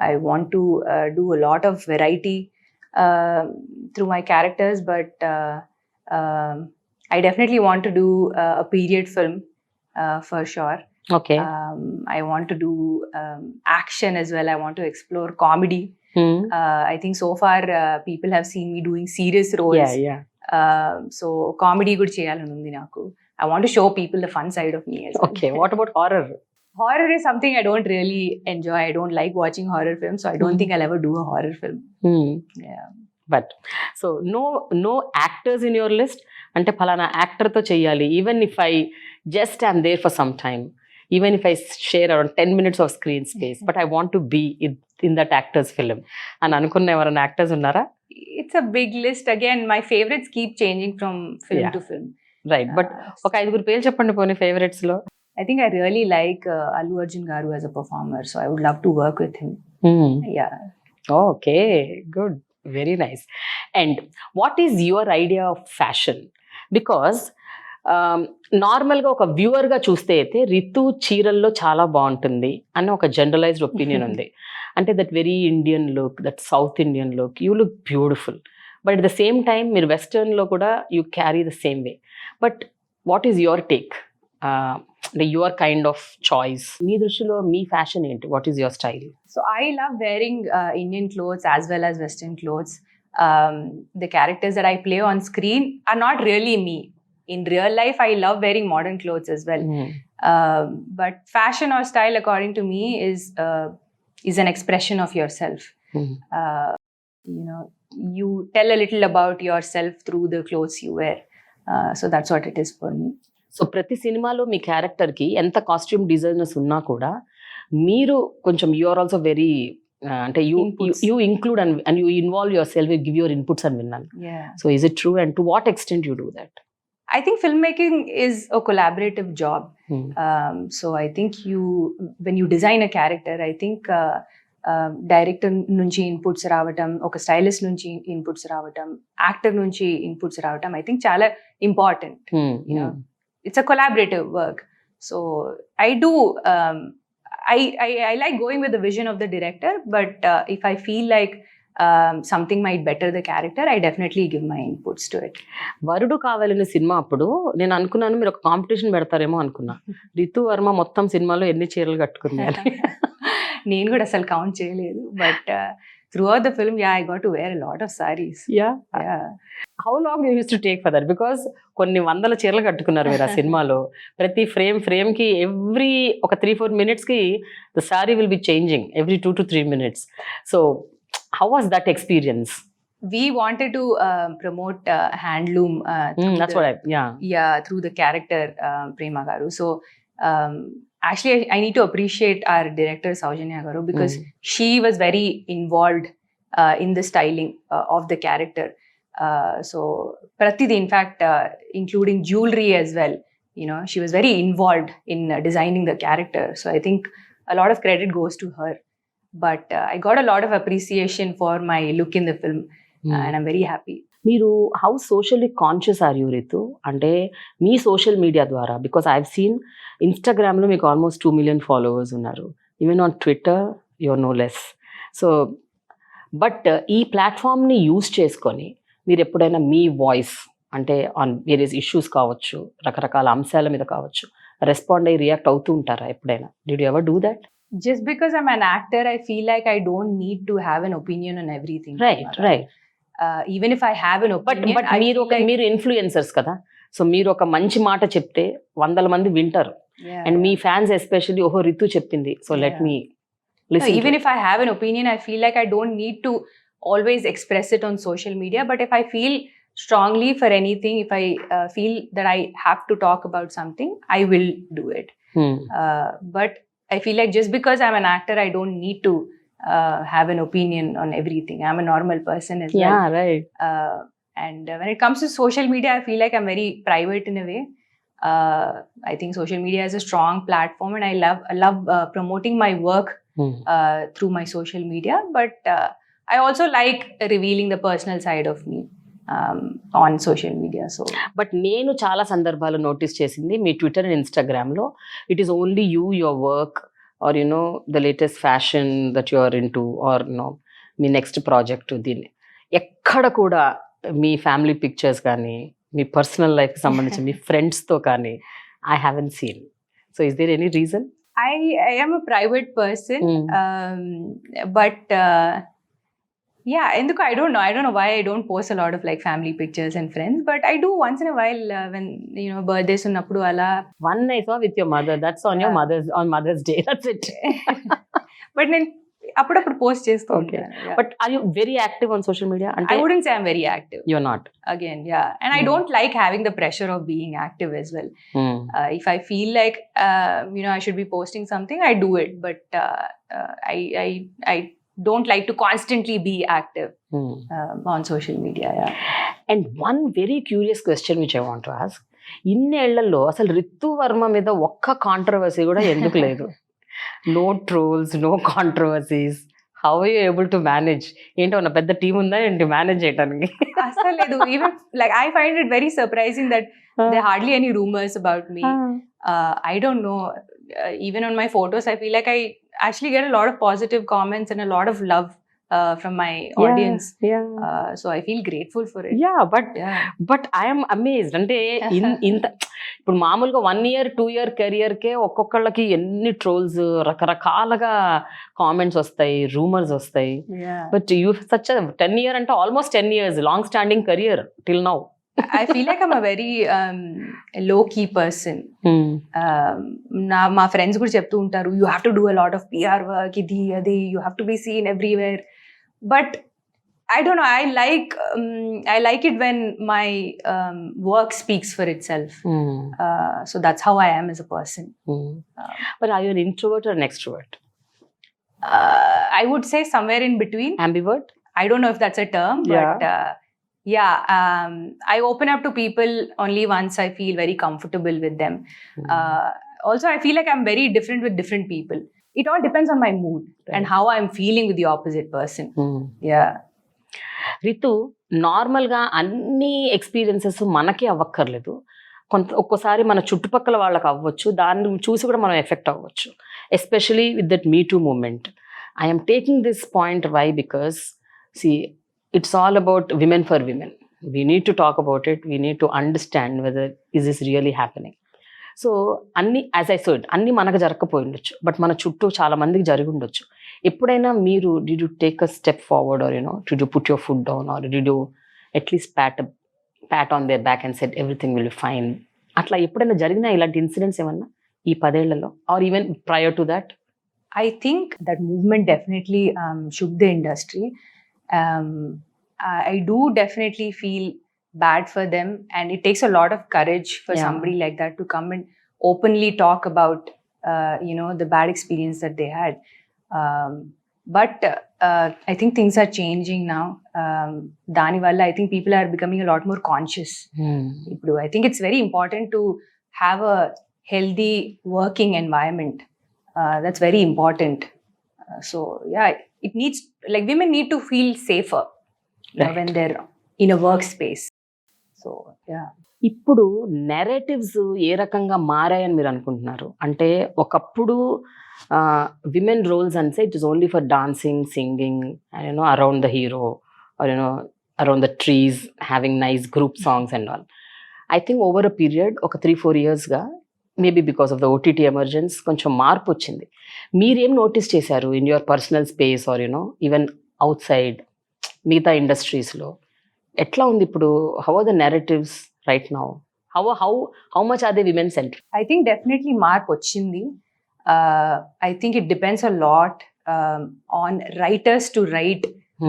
I want to do a lot of variety through my characters, but I definitely want to do a period film for sure. Okay. I want to do action as well. I want to explore comedy. I think so far people have seen me doing serious roles. Yeah. So comedy good cheyalani undi naku. I want to show people the fun side of me as well. Okay. What about horror? Horror is something I don't really enjoy. I don't like watching horror films, so I don't think I'll ever do a horror film. Yeah. But so no actors in your list, ante phalana actor tho cheyali, even if I just am there for some time, even if I share around 10 minutes of screen space, but I want to be in that actor's film and anukunna evarana actors unnara? It's a big list. Again, my favorites keep changing from film to film. Right, but oka aiduguru పేర్లు చెప్పండి పోనీ favorites లో. I think I really like Allu Arjun garu as a performer, so I would love to work with him. Yeah. Okay, good, very nice. And what is your idea of fashion? Because నార్మల్గా ఒక వ్యూవర్గా చూస్తే అయితే రితు చీరల్లో చాలా బాగుంటుంది అని ఒక generalized opinion ఉంది. అంటే that very Indian look, that south Indian look, you look beautiful, but at the same time మీరు వెస్టర్న్లో కూడా you carry the same way. But what is your take, అంటే యువర్ కైండ్ ఆఫ్ చాయిస్? మీ దృష్టిలో మీ fashion ఏంటి? What is your style? So I love wearing Indian clothes as well as Western clothes. The characters that I play on screen are not really me. In real life, I love wearing modern clothes as well. But fashion or style, according to me, is an expression of yourself. You tell a little about yourself through the clothes you wear. So that's what it is for me. So ప్రతి సినిమాలో మీ క్యారెక్టర్కి ఎంత costume designers ఉన్నా కూడా మీరు కొంచెం you are also very అంటే you include and you involve your self, give your inputs అని విన్నాను. So is it true, and to what extent you do that? I think filmmaking is a collaborative job. So I think when you design a character, I think director nunchi inputs ravatam, oka stylist nunchi inputs ravatam, actor nunchi inputs ravatam, I think chala important. It's a collaborative work. So I do I like going with the vision of the director, but if I feel like something might better the character, I definitely give my inputs to it. వరుడు కావాలని cinema అప్పుడు నేను అనుకున్నాను మీరు ఒక competition పెడతారేమో అనుకున్నా. రితు వర్మ మొత్తం సినిమాలో ఎన్ని చీరలు కట్టుకుంది అని. నేను కూడా అసలు కౌంట్ చేయలేదు, but throughout the film, I got to wear a lot of sarees. Yeah. How long you used to take for that? Because కొన్ని వందల చీరలు కట్టుకున్నారు మీరు ఆ సినిమాలో. ప్రతి ఫ్రేమ్ కి ఎవ్రీ ఒక 3-4 minutes కి the saree will be changing every 2 to 3 minutes. So how was that experience? We wanted to promote handloom. That's what through the character Prema Garu. So actually, I need to appreciate our director Saujanya Garu, because she was very involved in the styling of the character. So Pratidi, in fact, including jewelry as well, she was very involved in designing the character. So I think a lot of credit goes to her. But I got a lot of appreciation for my look in the film, and I'm very happy. మీరు how socially conscious are you Ritu? అంటే మీ social media ద్వారా, because I have seen ఇన్స్టాగ్రామ్లో మీకు almost 2 million followers ఉన్నారు, even on Twitter you're no less. So but ఈ ప్లాట్ఫామ్ని use చేసుకొని మీరు ఎప్పుడైనా మీ వాయిస్ అంటే ఆన్ వేరియస్ ఇష్యూస్ కావచ్చు, రకరకాల అంశాల మీద కావచ్చు, రెస్పాండ్ అయ్యి రియాక్ట్ అవుతూ ఉంటారా ఎప్పుడైనా? Did you ever do that? Just because I'm an actor, I feel like I don't need to have an opinion on everything. Right. Even if I have an opinion, but మీరు influencers కదా, so మీరు ఒక మంచి మాట చెప్తే 100 మంది వింటారు, and me fans especially ఓహో రితు చెప్పింది, so let me listen. Even if I have an opinion, I feel like I don't need to always express it on social media, but if I feel strongly for anything, if I feel that I have to talk about something, I will do it. But I feel like just because I'm an actor, I don't need to have an opinion on everything. I'm a normal person as well. Yeah, right. And when it comes to social media, I feel like I'm very private in a way. I think social media is a strong platform, and I love promoting my work through my social media. But I also like revealing the personal side of me on social media. So but నేను చాలా సందర్భాలు notice చేసింది మీ Twitter and ఇన్స్టాగ్రామ్లో, it is only you, your work, or the latest fashion that you are into, or మీ next project, దీన్ని ఎక్కడ కూడా మీ ఫ్యామిలీ పిక్చర్స్ కానీ మీ పర్సనల్ లైఫ్కి సంబంధించి మీ ఫ్రెండ్స్తో కానీ I haven't seen. So is there any reason? I am a private person, but ఎందుకు I don't know why I don't post a lot of like family pictures and friends, but I do once in a while when birthdays ఉన్నప్పుడు అలా. One I saw with your mother, that's on your mother's day, that's it. But నేను అప్పుడప్పుడు post చేస్తూ ఉంటాను. But are you very active on social media? I wouldn't say I'm very active. You're not? Again, and I don't like having the pressure of being active as well. If I feel like I should be posting something, I do it, but I don't like to constantly be active on social media. And one very curious question which I want to ask, ఇన్నేళ్లలో అసలు రితు వర్మ మీద ఒక్క controversy కూడా ఎందుకు లేదు? No trolls, no controversies, how are you able to manage? ఏంటో నా పెద్ద team ఉందా ఏంటి మేనేజ్ చేయడానికి? అసలు లేదు. Even like I find it very surprising that there are hardly any rumors about me. I don't know. Even on my photos, I feel like I actually get a lot of positive comments and a lot of love from my audience. So I feel grateful for it. But I am amazed. అంటే ఇంత ఇప్పుడు మామూలుగా 1 year 2 year కెరియర్కే ఒక్కొక్కళ్ళకి ఎన్ని trolls, రకరకాలుగా comments వస్తాయి, rumours వస్తాయి. But you such 10 year అంటే almost 10 years long standing career till now. I feel like I'm a very low-key person. మా ఫ్రెండ్స్ కూడా చెప్తూ ఉంటారు, you have to do a lot of PR work, ఇది అది, you have to be seen everywhere. But I don't know, I like it when my work speaks for itself. So that's how I am as a person. But are you an introvert or an extrovert? I would say somewhere in between. Ambivert? I don't know if that's a term, but I open up to people only once I feel very comfortable with them. Also, I feel like I'm very different with different people. It all depends on my mood and how I'm feeling with the opposite person. Ritu, నార్మల్గా అన్ని experiences మనకే అవ్వక్కర్లేదు, ఒక్కోసారి మన చుట్టుపక్కల వాళ్ళకి అవ్వచ్చు, దాన్ని చూసి కూడా మనం ఎఫెక్ట్ అవ్వచ్చు. Especially with that me too moment. I'm taking this point why because See, it's all about women for women. We need to talk about it. We need to understand whether is this really happening. So అన్ని as I said అన్ని మనకు జరగకపోయి ఉండొచ్చు, but మన చుట్టూ చాలా మందికి జరిగి ఉండొచ్చు. ఎప్పుడైనా మీరు did you take a step forward or did you put your foot down or did you at least pat on their back and said everything will be fine? అట్లా ఎప్పుడైనా జరిగినా ఇలాంటి ఇన్సిడెంట్స్ ఏమన్నా ఈ 10 ఏళ్లలో or even prior to that? I think that movement definitely shook the industry. I do definitely feel bad for them, and it takes a lot of courage for somebody like that to come and openly talk about the bad experience that they had. But I think things are changing now. Dani valla I think people are becoming a lot more conscious. I think it's very important to have a healthy working environment. That's very important. So yeah, it needs, like, women need to feel safer when they're in a workspace. So yeah. ఇప్పుడు narratives ఏ రకంగా మారాయని మీరు అనుకుంటున్నారు? అంటే ఒకప్పుడు women roles అంటే it is only for dancing, singing, around the hero or around the trees, having nice group songs and all. I think over a period ఒక 3-4 yearsగా maybe because of the OTT emergence కొంచెం మార్పు వచ్చింది. మీరేం notice చేశారు in your personal space or even outside మిగతా ఇండస్ట్రీస్లో? ఎట్లా ఉంది ఇప్పుడు? How are the narratives right now? How much are they women centric? I think definitely mark వచ్చింది. I think it depends a lot on writers to write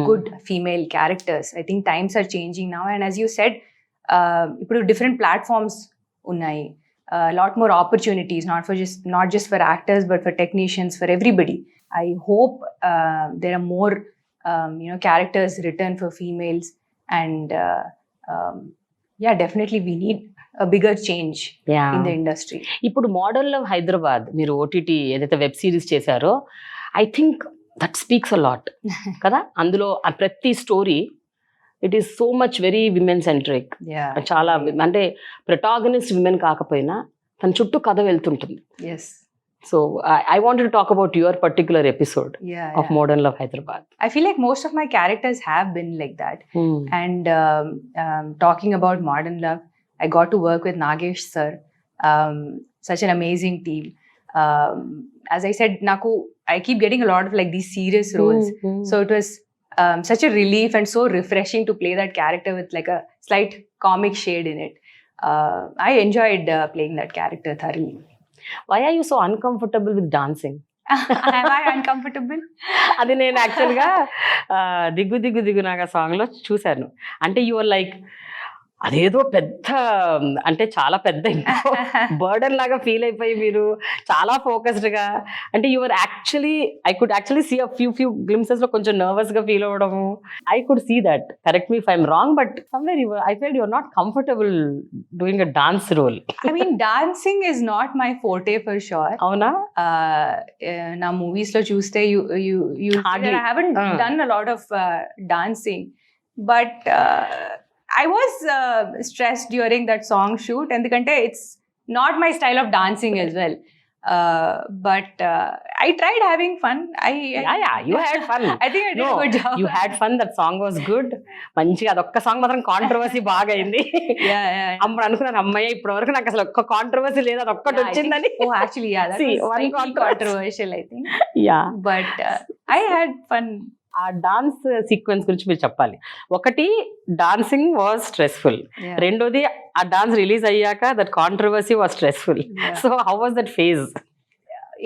good female characters. I think times are changing now, and as you said, ఇప్పుడు different platforms ఉన్నాయి. A lot more opportunities, not just for actors, but for technicians, for everybody. I hope there are more characters written for females, and definitely we need a bigger change in the industry. ఇప్పుడు Modern Love Hyderabad మీరు OTT ఏదైతే web series చేశారో, I think that speaks a lot కదా. అందులో ప్రతి story it is so much very women centric. చాలా అంటే protagonist women కాకపోయినా తన చుట్టూ కథ వెళ్తుంటుంది. So I wanted to talk about your particular episode of Modern Love Hyderabad. I feel like most of my characters have been like that. And talking about modern love, I got to work with Nagesh sir, such an amazing team. As I said, I keep getting a lot of like these serious roles, so it was such a relief and so refreshing to play that character with like a slight comic shade in it. I enjoyed playing that character thoroughly. Why are you so uncomfortable with dancing? Am I uncomfortable? అది నేను యాక్చువల్గా దిగ్గు దిగ్గు దిగ్గు నాగా సాంగ్లో చూశాను. అంటే your like అదేదో పెద్ద, అంటే చాలా పెద్ద బర్డన్ లాగా ఫీల్ అయిపోయి మీరు చాలా ఫోకస్డ్గా, అంటే you're actually I could actually see a few గ్లిమ్సెస్లో కొంచెం నర్వస్గా ఫీల్ అవ్వడము. I could see that. Correct me if I'm wrong, but somewhere I felt you're not comfortable doing a dance role. I mean, dancing is not my forte for sure. అవునా? నా మూవీస్లో చూస్తే you I haven't done a lot of dancing, but I was stressed during that song shoot, ఎందుకంటే it's not my style of dancing as well. But I tried having fun. You had fun. I think I did a good job. You had fun. That song was good. మంచిగా అదొక్క song మాత్రం controversy బాగా అయింది. అప్పుడు అనుకున్నాను, అమ్మాయి ఇప్పటి వరకు నాకు అసలు ఒక్క కాంట్రవర్సీ లేదు, అది ఒక్కటి వచ్చిందని. Actually, that was controversial, I think. But I had fun. ఆ డాన్స్ సీక్వెన్స్ గురించి మీరు చెప్పాలి. ఒకటి, డాన్సింగ్ వాజ్ స్ట్రెస్ఫుల్. రెండోది, ఆ డాన్స్ రిలీజ్ అయ్యాక that controversy was stressful. So how was that phase?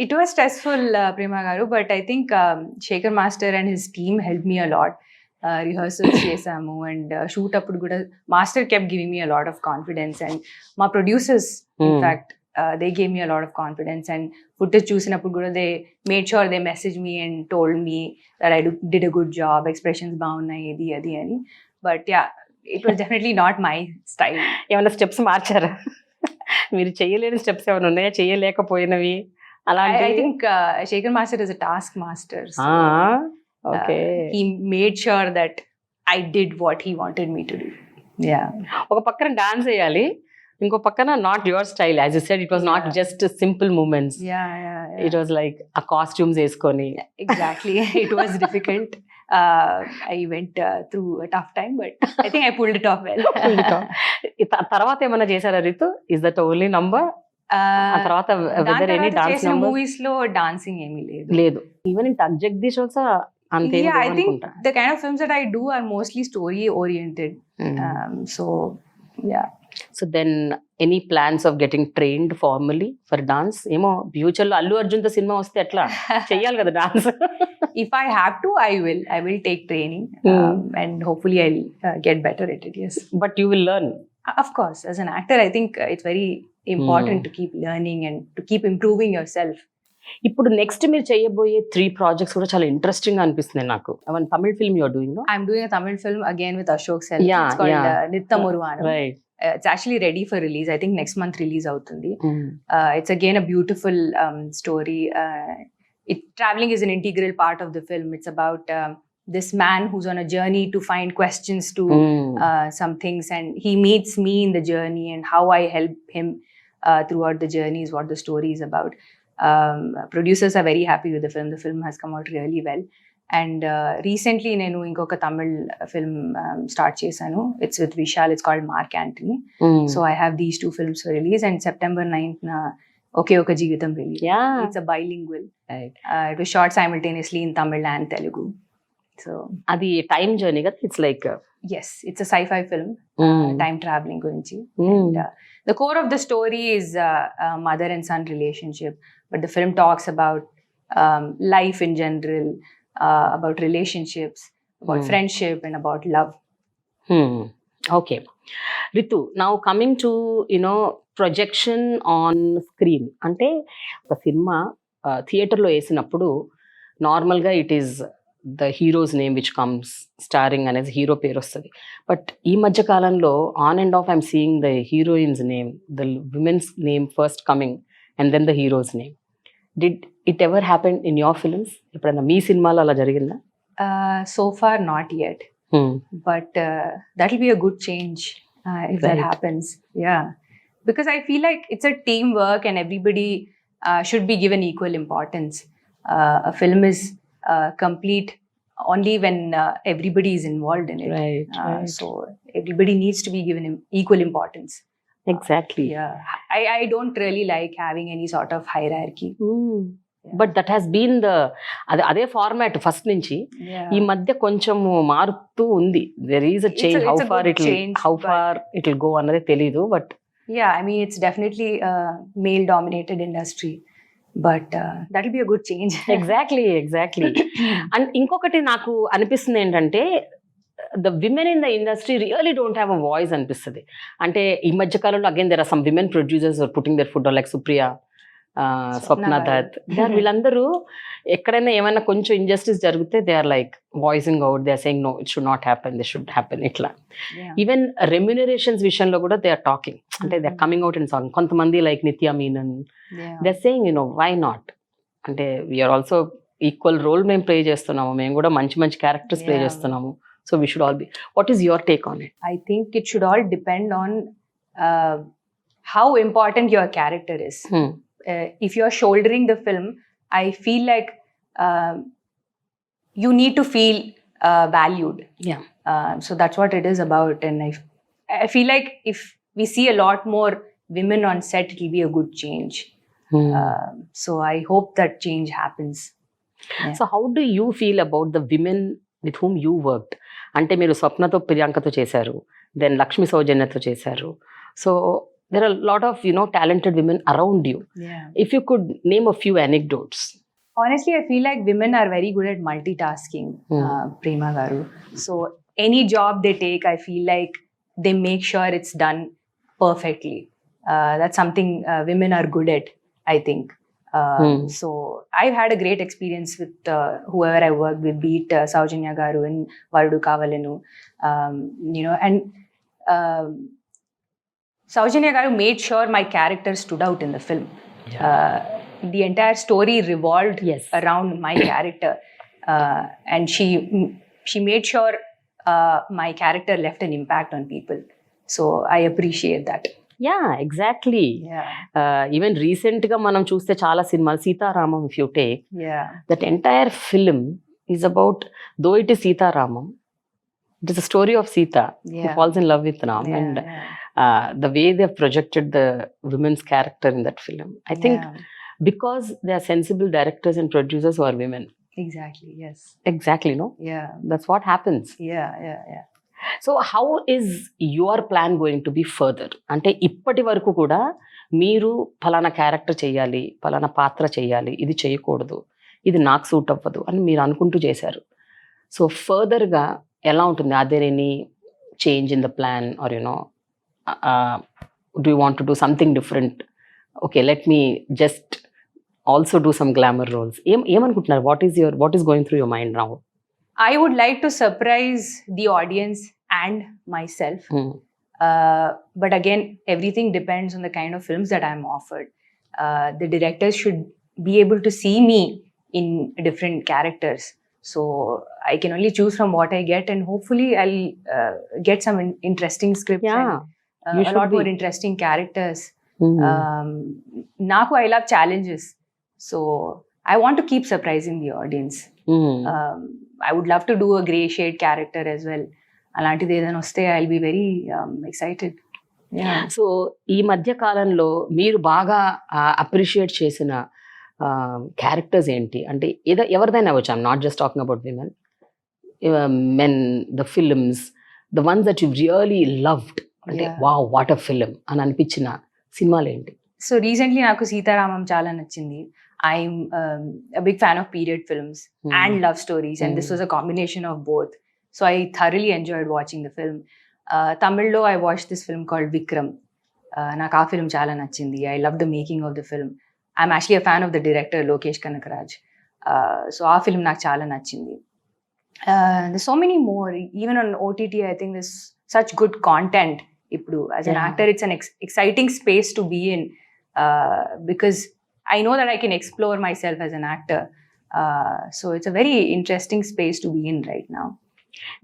It was stressful, Prema garu, but I think Shekhar Master and his team helped me a lot. Rehearsals chesamu, and shoot appudu kuda Master kept giving me a lot of confidence, and my producers, in fact, they gave me a lot of confidence, and footage చూసినప్పుడు కూడా they made sure they messaged me and told me that I did a good job, expressions బాగున్నాయి, ఇది అది అని. But yeah, it was definitely not my style. ఏమైనా steps మార్చారా? మీరు చేయలేని steps ఏమైనా ఉన్నాయా, చేయలేకపోయినవి? I think Shekhar Master is a task master. So, okay. He made sure that I did what he wanted me to do. ఒక పక్కన dance చేయాలి, ఇంకో పక్కన not your style. As you said, it was not just simple moments. It was like ఆ costumes వేసుకొని. Exactly. It was difficult. I went through a tough time, but I think I pulled it off well. తర్వాత ఏమైనా చేశారా Ritu? Is that only number? ఆ తర్వాత weather any dance number? Movies లో dancing ఏమీ లేదు. ఈవెన్ ఇన్ టక్ జగదీష్ ఆల్సో అంతే. Yeah, I think the kind of films that I do are mostly story oriented. So yeah. So then any plans of getting trained formally for dance? ఏమో future లో అల్లు అర్జున్ తో cinema వస్తే ఎట్లా చెయ్యాలి కదా dance? If I have to, I will take training, and hopefully I'll get better at it. Yes, but you will learn. Of course, as an actor, I think it's very important to keep learning and to keep improving yourself. ఇప్పుడు next మీరు చేయబోయే 3 projects కూడా చాలా interesting గా అనిపిస్తుంది నాకు. One Tamil film you are doing, no? I'm doing a Tamil film again with Ashok Sel. It's called Nittamuruvanu. Right. It's actually ready for release. I think next month release avutundi. It's again a beautiful story. Traveling is an integral part of the film. It's about this man who's on a journey to find questions to some things, and he meets me in the journey, and how I help him throughout the journey is what the story is about. Producers are very happy with the film. The film has come out really well. And recently nenu inkoka Tamil film start chesanu. It's with Vishal. It's called Mark Antony. So I have these 2 films for release, and September 9th Oke Oka Jeevitham release. Yeah. It's a bilingual. Right. It was shot simultaneously in Tamil and Telugu. So adi time journey kada? It's like yes, it's a sci-fi film, time traveling gurinchi. And the core of the story is a mother and son relationship, but the film talks about life in general, about relationships, about friendship, and about love. Okay. Ritu, now coming to, projection on screen. అంటే ఒక cinema థియేటర్లో వేసినప్పుడు నార్మల్గా it is the hero's name which comes starring అనేది hero పేరు వస్తుంది. But ఈ మధ్య కాలంలో on and off I'm seeing the heroine's name, the women's name first coming and then the hero's name. Did it ever happen in your films? ఎప్పుడైనా మీ సినిమాలో అలా జరిగిందా? So far not yet. But that will be a good change if that happens. Yeah, because I feel like it's a teamwork, and everybody should be given equal importance. A film is complete only when everybody is involved in it. Right. So everybody needs to be given equal importance. Exactly. Yeah, I don't really like having any sort of hierarchy. But that has been అదే format first నుంచి. ఈ మధ్య కొంచెం మారుతూ ఉంది. There is a change. How far it will go అన్నది తెలీదు. బట్ yeah, I mean, it's definitely a male dominated industry, but that will be a good change. Exactly. And ఇంకొకటి నాకు అనిపిస్తుంది ఏంటంటే, the women in the industry really don't have a voice అనిపిస్తుంది. అంటే ఈ మధ్య కాలంలో again there are some women producers who are putting their foot on, like Supriya, Swapna Dutt, వీళ్ళందరూ ఎక్కడైనా ఏమైనా కొంచెం ఇంజస్టిస్ జరిగితే they are like voicing out, they are saying no it should not happen, this should happen. ఇట్లా even remunerations విషయంలో కూడా they are talking, అంటే they are coming out and song. కొంతమంది like Nithya Menen, they are saying why not, అంటే we're also equal role మేము play చేస్తున్నాము, మేము కూడా మంచి మంచి క్యారెక్టర్స్ ప్లే చేస్తున్నాము. So we should all be. What is your take on it? I think it should all depend on how important your character is. If you're shouldering the film, I feel like you need to feel valued. Yeah. So that's what it is about. And I feel like if we see a lot more women on set, it will be a good change. So I hope that change happens. Yeah. So how do you feel about the women with whom you worked? అంటే మీరు స్వప్నతో ప్రియాంకతో చేశారు, then Lakshmi సౌజన్యతో చేశారు. So there are a lot of talented women around you. Yeah. If you could name a few anecdotes. Honestly, I feel like women are very good at multitasking, Prema garu. So any job they take, I feel like they make sure it's done perfectly. That's something women are good at, I think. So I've had a great experience with whoever I worked with, be it Saujanya garu and Varudu Kavalenu, and Saujanya garu made sure my character stood out in the film. Yeah. The entire story revolved around my character, and she made sure my character left an impact on people. So I appreciate that. Yeah, exactly. Yeah. Even recent ga manam chuste chaala cinemalu, Sitaramam if you take, yeah, that entire film is about, though it is Sita Ramam, it is a story of Sita who Yeah. falls in love with Ram, Yeah, and yeah. the way they have projected the women's character in that film, I think Yeah, because they are sensible directors and producers who are women. exactly. Yes. Exactly, no? Yeah. That's what happens. Yeah. Yeah. Yeah. So how is your plan going to be further? అంటే ఇప్పటి వరకు కూడా మీరు ఫలానా character చేయాలి, ఫలానా పాత్ర చేయాలి, ఇది చేయకూడదు, ఇది నాకు సూట్ అవ్వదు అని మీరు అనుకుంటూ చేశారు. సో ఫర్దర్గా ఎలా ఉంటుంది? Are there any change in the plan, or you know do you want to do something different? Okay, let me just also do some glamour roles. ఏమనుకుంటున్నారు? What is going through your mind now? I would like to surprise the audience and myself. But again, everything depends on the kind of films that I'm offered. The directors should be able to see me in different characters. So I can only choose from what I get, and hopefully I'll get some interesting scripts and a lot more interesting characters. Naku, I love challenges. So I want to keep surprising the audience. I would love to do a grey shade character as well. అలాంటిది ఏదైనా వస్తే I will be very excited. So ఈ మధ్య కాలంలో మీరు బాగా appreciate చేసిన characters ఏంటి? అంటే ఎవరిదైనా అవ్వచ్చు, I'm not just talking about women, men, the films, the ones that you really loved, అంటే వావ్ వాట్ అ ఫిల్మ్ అని అనిపించిన సినిమాలు ఏంటి? సో రీసెంట్లీ నాకు సీతారామం చాలా నచ్చింది. I'm a big fan of period films and love stories, and this was a combination of both. So I thoroughly enjoyed watching the film. Tamil lo I watched this film called Vikram. Naku aa film chaala nachindi. I loved the making of the film. I'm actually a fan of the director Lokesh Kanakaraj. So aa film naku chaala nachindi. There's so many more. Even on OTT, I think there's such good content. Ippudu as an actor, it's an exciting space to be in, because I know that I can explore myself as an actor. So it's a very interesting space to be in right now.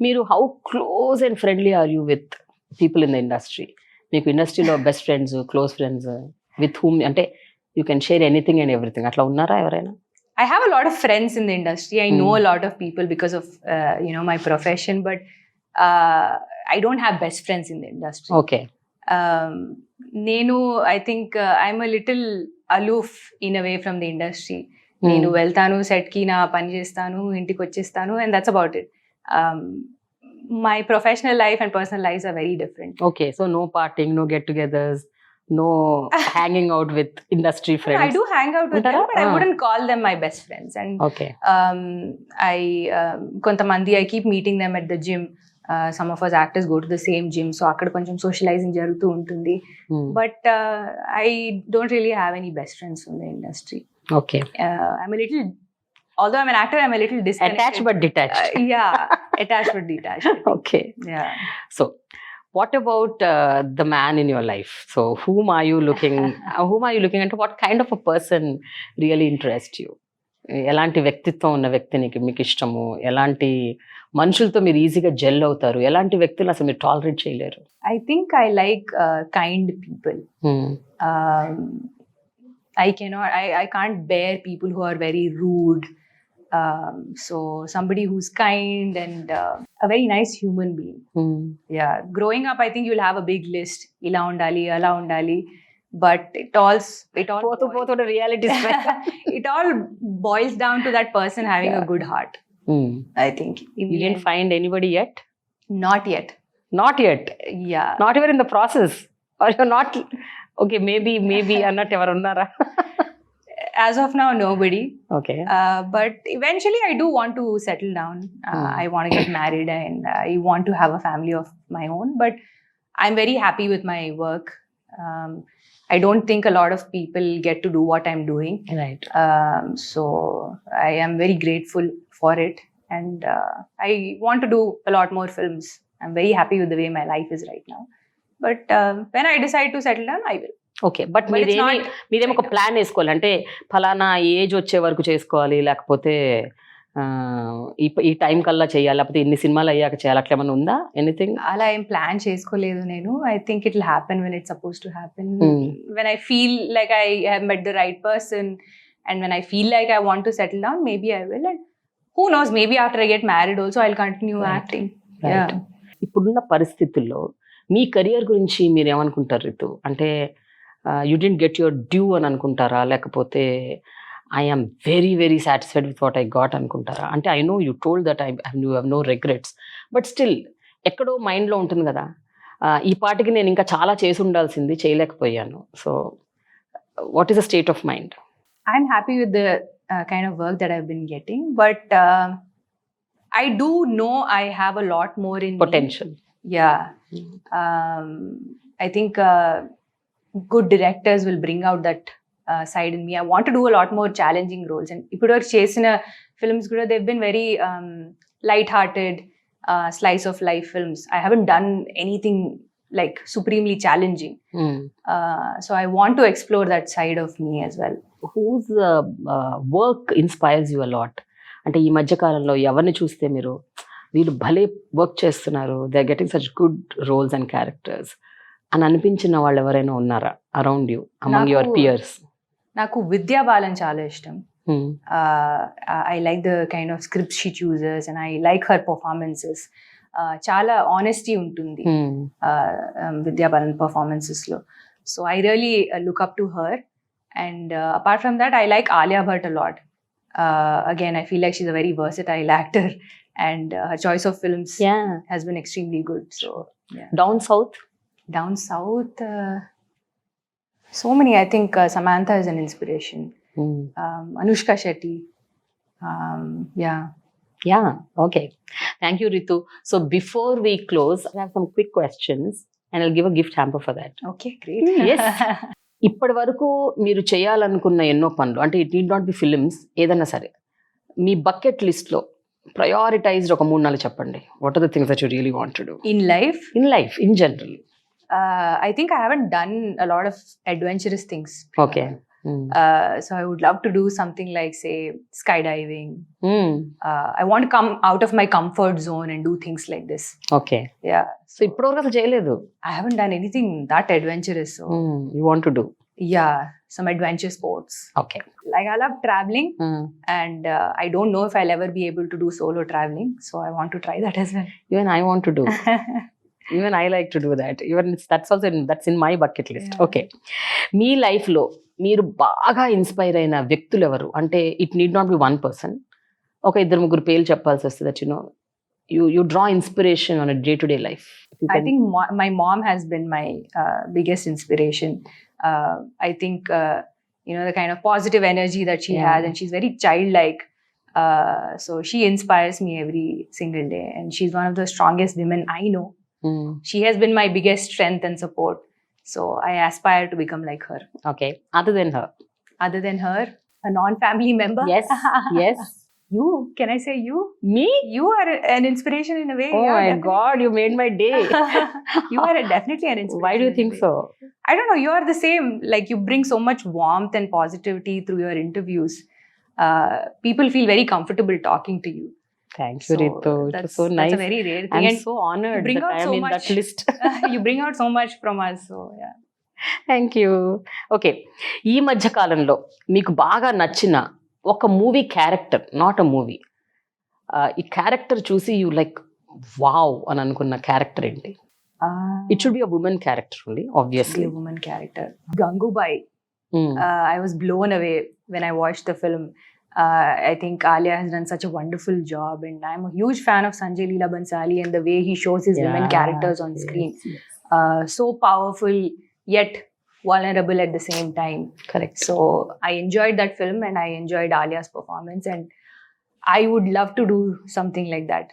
Meeru, how close and friendly are you with people in the industry? Meeku industry lo best friends, close friends, with whom ante you can share anything and everything, atla unnara evaraina? I have a lot of friends in the industry. I know a lot of people because of my profession, but I don't have best friends in the industry. Okay. I think I'm a little aloof in a way from the industry. నేను వెళ్తాను, set కి నా పని చేస్తాను, ఇంటికి వచ్చేస్తాను, and that's about it. My professional life and personal lives are very different. Okay, so no partying, no get-togethers, no hanging out with industry friends. I do hang out with them, but I wouldn't call them my best friends. And okay, kontamandi I keep meeting them at the gym. Some of us actors go to the same gym, so akkada koncham socializing jarutu untundi. But I don't really have any best friends from the industry. Okay. Although I'm an actor, I'm a little disconnected. Attached but detached. Attached but detached. Okay. Yeah. So what about the man in your life? So whom are you looking at? What kind of a person really interests you? ఎలాంటి వ్యక్తిత్వం ఉన్న వ్యక్తిని మీకు ఇష్టము? ఎలాంటి మనుషులతో మీరు ఈజీగా జెల్ అవుతారు? ఎలాంటి వ్యక్తులు అసలు మీరు టాలరేట్ చేయలేరు? I think I like kind people. I can't bear people who are very rude. So somebody who's kind and a very nice human being. Yeah. Growing up, I think you'll have a big list. Ila undali, ala undali. But it all reality it all boils down to that person having a good heart. I think. You didn't find anybody yet? Not yet. Not yet? Yeah. Not even in the process? Or you're not... Okay, maybe అన్నట్టు ఎవరు ఉన్నారా? As of now, nobody. Okay. But eventually I do want to settle down. I want to get married and I want to have a family of my own. But I'm very happy with my work. I don't think a lot of people get to do what I'm doing. Right. So I am very grateful for it. And I want to do a lot more films. I'm very happy with the way my life is right now. But when I decide to settle down, I will. Okay, but మీరేమో ఒక plan వేసుకోవాలి, అంటే ఫలానా age వచ్చే వరకు చేసుకోవాలి, లేకపోతే ఈ టైం కల్లా చేయాలి, లేకపోతే ఇన్ని సినిమాలు అయ్యాక చేయాలి, అట్లా ఏమైనా ఉందా? ఎనీథింగ్? అలా ఏం ప్లాన్ చేసుకోలేదు నేను. I think it will happen when it's suppose to happen. When I feel like I have met the right person and when I feel like I want to settle down, maybe I will. And who knows, maybe after I get married also I'll continue acting. Yeah. ఇప్పుడున్న పరిస్థితుల్లో మీ career గురించి మీరు ఏమనుకుంటారు రితు? అంటే you didn't get your due అని అనుకుంటారా, లేకపోతే I'm very very satisfied with what I got అనుకుంటారా? అంటే I know you told that you have no regrets, but still ఎక్కడో మైండ్లో ఉంటుంది కదా, ఈ పాటికి నేను ఇంకా చాలా చేసి ఉండాల్సింది, చేయలేకపోయాను. So what is the state of mind? I'm happy with the kind of work that I've been getting, but I do know I have a lot more in me. Potential. Yeah. I think good directors will bring out that side in me. I want to do a lot more challenging roles. And ippudu chesina films kuda, they've been very light-hearted, slice of life films. I haven't done anything like supremely challenging. So I want to explore that side of me as well. Whose work inspires you a lot? అంటే ఈ మధ్య కాలంలో ఎవరిని చూస్తే మీరు వీళ్ళు భలే work చేస్తున్నారు, they are getting such good roles and characters అని అనిపించిన వాళ్ళు ఎవరైనా ఉన్నారా around you, among your peers? నాకు విద్యా బాలన్ చాలా ఇష్టం. I like the kind of scripts she chooses and I like her performances. చాలా ఆనెస్టీ ఉంటుంది విద్యా బాలన్ పర్ఫార్మెన్సెస్ లో. So I really look up to her. And apart from that, I like Alia Bhatt a lot. Again, I feel like she's a very versatile actor, and her choice of films has been extremely good. So, yeah. Down south, so many. I think Samantha is an inspiration. Anushka Shetty. Yeah. Okay. Thank you, Ritu. So before we close, I have some quick questions, and I'll give a gift hamper for that. Okay, great. Yes. ఇప్పటి వరకు మీరు చేయాలనుకున్న ఎన్నో పనులు, అంటే it need not be films, ఏదన్నా సరే మీ బకెట్ లిస్ట్లో ప్రయారిటైజ్డ్ ఒక 3-4 చెప్పండి. What are the things that you really want to do in life? In general. I think I haven't done a lot of adventurous things. Okay. So I would love to do something like, say, skydiving. I want to come out of my comfort zone and do things like this. Okay. Yeah. So ఇప్పటివరకు అసలు చేయలేదు? I haven't done anything that adventurous. So you want to do? Yeah, some adventure sports. Okay. Like I love traveling, and I don't know if I'll ever be able to do solo traveling. So I want to try that as well. Even I want to do. Even I like to do that. Even that's in my bucket list. Yeah. Okay. మీ లైఫ్లో మీరు బాగా inspire అయిన వ్యక్తులు ఎవరు? అంటే it need not B one person, ఒక 2-3 పేర్లు చెప్పాల్సి వస్తుంది. That you draw inspiration on a day-to-day life. I think my mom has been my biggest inspiration. I think the kind of positive energy that she has, and she's very childlike. So she inspires me every single day, and she's one of the strongest women I know. She has been my biggest strength and support. So I aspire to become like her. Okay. Other than her, a non-family member. Yes. You, can I say you? Me? You are an inspiration in a way. Oh yeah, my definitely. God, you made my day. You are definitely an inspiration. Why do you think so? I don't know, you are the same. Like, you bring so much warmth and positivity through your interviews. People feel very comfortable talking to you. Thank you, Ritu. It was so nice. That's a very rare thing. I'm so honored that I am in that list. You bring out so much from us. So, yeah. Thank you. Okay. ఈ మధ్య కాలంలో మీకు బాగా నచ్చిన ఒక movie character, not a movie, ఈ character చూసి you like wow అని అనుకున్న క్యారెక్టర్ ఏంటి? It should be a woman character only, obviously. A woman character. Gangubai. I was blown away when I watched the film. I think Alia has done such a wonderful job, and I'm a huge fan of Sanjay Leela Bhansali and the way he shows his women characters on screen. So powerful, yet vulnerable at the same time. Correct. So I enjoyed that film, and I enjoyed Alia's performance, and I would love to do something like that.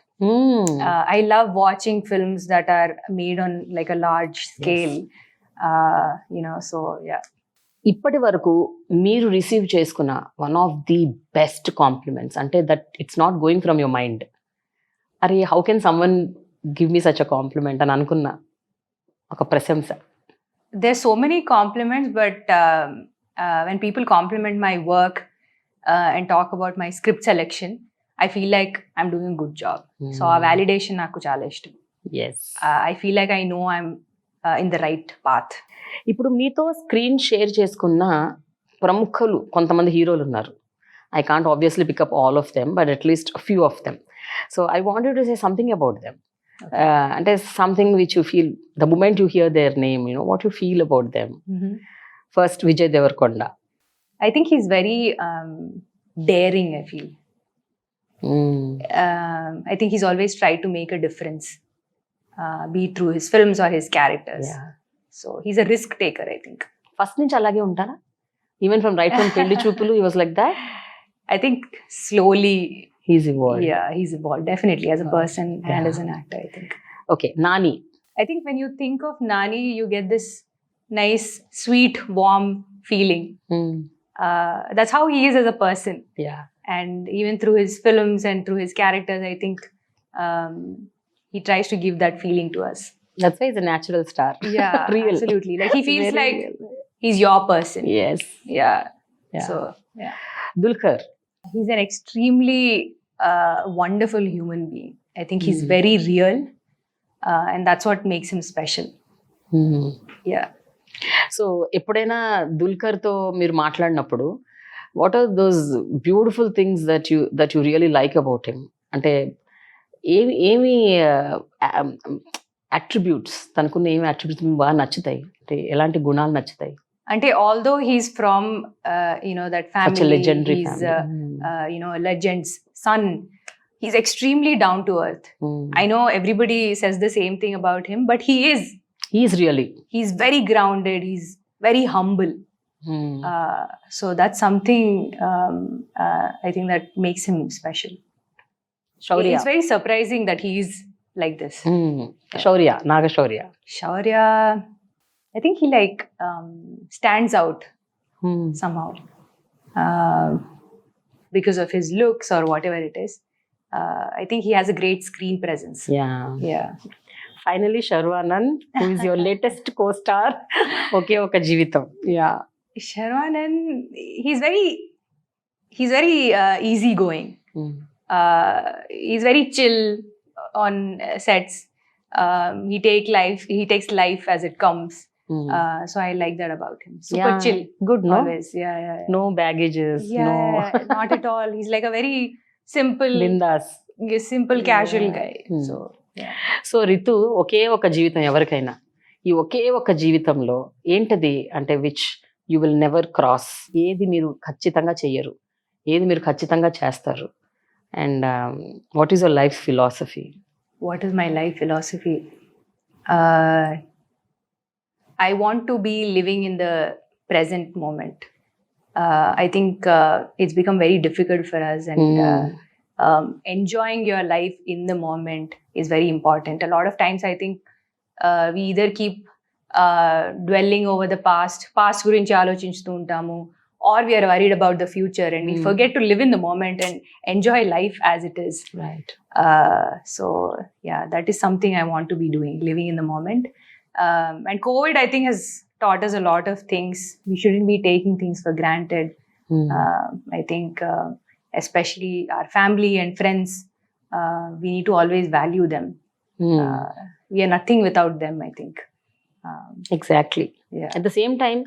I love watching films that are made on like a large scale. So yeah. ఇప్పటి వరకు మీరు receive చేసుకున్న one of the best compliments, అంటే that it's not going from your mind, అరే how can someone give me such a compliment అని అనుకున్న ఒక ప్రశంస? There's so many compliments, but when people compliment my work and talk about my script selection, I feel like I'm doing a good job. So a validation naku chaala ishtam. Yes. I feel like I know I'm in the right path. ఇప్పుడు మీతో screen share చేసుకున్న ప్రముఖులు కొంతమంది హీరోలు ఉన్నారు. I can't obviously pick up all of them, but at least a few of them. So I wanted to say something about them. And there's something which you feel, the moment you hear their name, what you feel about them. First, Vijay Devarkonda. I think he's very daring, I feel. I think he's always tried to make a difference, be it through his films or his characters. Yeah. So he's a risk taker, I think. First నుంచి అలాగే ఉంటారా? Even from right from Pelli Choopulu, he was like that? I think slowly He's evolved. Yeah, he's evolved definitely as a person and as an actor, I think. Okay, Nani. I think when you think of Nani, you get this nice, sweet, warm feeling. That's how he is as a person. Yeah. And even through his films and through his characters, I think he tries to give that feeling to us. That's why he's a natural star. Yeah, Real. absolutely. Like he feels Very like real. he's your person. Yes. Yeah. Yeah. So, yeah. Dulquer. He's an extremely wonderful human being. I think he's very real. And that's what makes him special. Yeah. So ఎప్పుడైనా దుల్కర్తో మీరు మాట్లాడినప్పుడు what are those beautiful things that you really like about him? అంటే ఏమి attributes, తనకున్న ఏమి attributes మీకు బాగా నచ్చుతాయి? అంటే ఎలాంటి గుణాలు నచ్చుతాయి? అంటే although he's from that family, Such a legendary he's family. A legend's son, he's extremely down to earth. I know everybody says the same thing about him, but He's really. He's very grounded, he's very humble. So that's something I think that makes him special. Shaurya. It's very surprising that he is like this. Shaurya, Nagashaurya. Shaurya, I think he stands out somehow because of his looks or whatever it is. I think he has a great screen presence. Yeah. Finally, Sharvanand, who is your latest co-star, Oke Oka Jeevitham. Yeah. Sharvanand, he's very easygoing. He's very chill on sets. He takes life as it comes. So I like that about him. Super chill. Good, no? Always. Yeah. No baggages. Yeah, not at all. He's like a very simple, Bindas. casual guy. So, yeah. So Ritu, ఒకే ఒక జీవితం ఎవరికైనా, ఈ ఒకే ఒక జీవితంలో ఏంటది అంటే which you will never cross? ఏది మీరు ఖచ్చితంగా చెయ్యరు, ఏది మీరు ఖచ్చితంగా చేస్తారు? And what is your life philosophy? What is my life philosophy? I want to be living in the present moment. I think it's become very difficult for us, and enjoying your life in the moment is very important. A lot of times I think we either keep dwelling over the past gurinchi alochistu untamu, or we are worried about the future, and we forget to live in the moment and enjoy life as it is. Right. So yeah, that is something I want to be doing, living in the moment. And COVID, I think, has taught us a lot of things. We shouldn't be taking things for granted. I think especially our family and friends, we need to always value them. We are nothing without them, I think. Exactly. Yeah. At the same time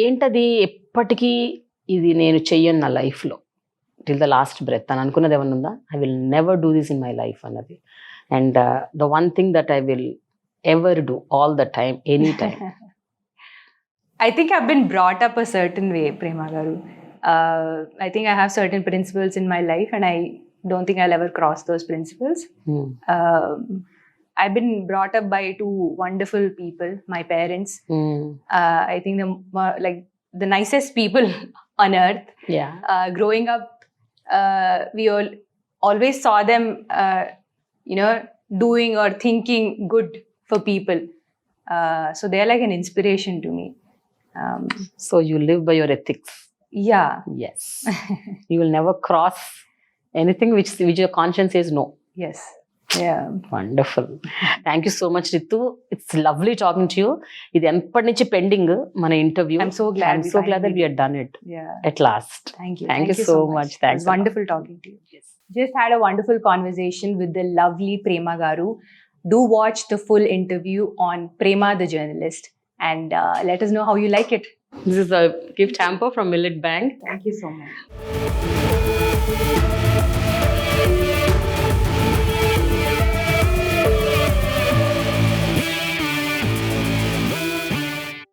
ఏంటది, ఎప్పటికీ ఇది నేను చెయ్యను నా లైఫ్లో till the last breath అని అనుకున్నది ఏమన్నా ఉందా? I will never do this in my life అన్నది. And the one thing that I will ever do all the time, any time. I think I've been brought up a certain way, Prema Garu. I think I have certain principles in my life, and I don't think I'll ever cross those principles. I've been brought up by two wonderful people, my parents. I think the nicest people on earth. Yeah. Growing up, we always saw them, doing or thinking good for people. So they're like an inspiration to me. So you live by your ethics. Yeah. Yes. You will never cross anything which your conscience says no. Yes. Yeah. Wonderful. Thank you so much, Ritu. It's lovely talking to you. ఇది ఎప్పటి నుంచి pending మన interview. I'm so glad that we had done it. Yeah. At last. Thank you. Thank you so much. It Thanks. was wonderful talking to you. Yes. Just had a wonderful conversation with the lovely Prema Garu. Do watch the full interview on Prema The Journalist. and let us know how you like it. This is a gift hamper from Millet Bank. Thank you so much.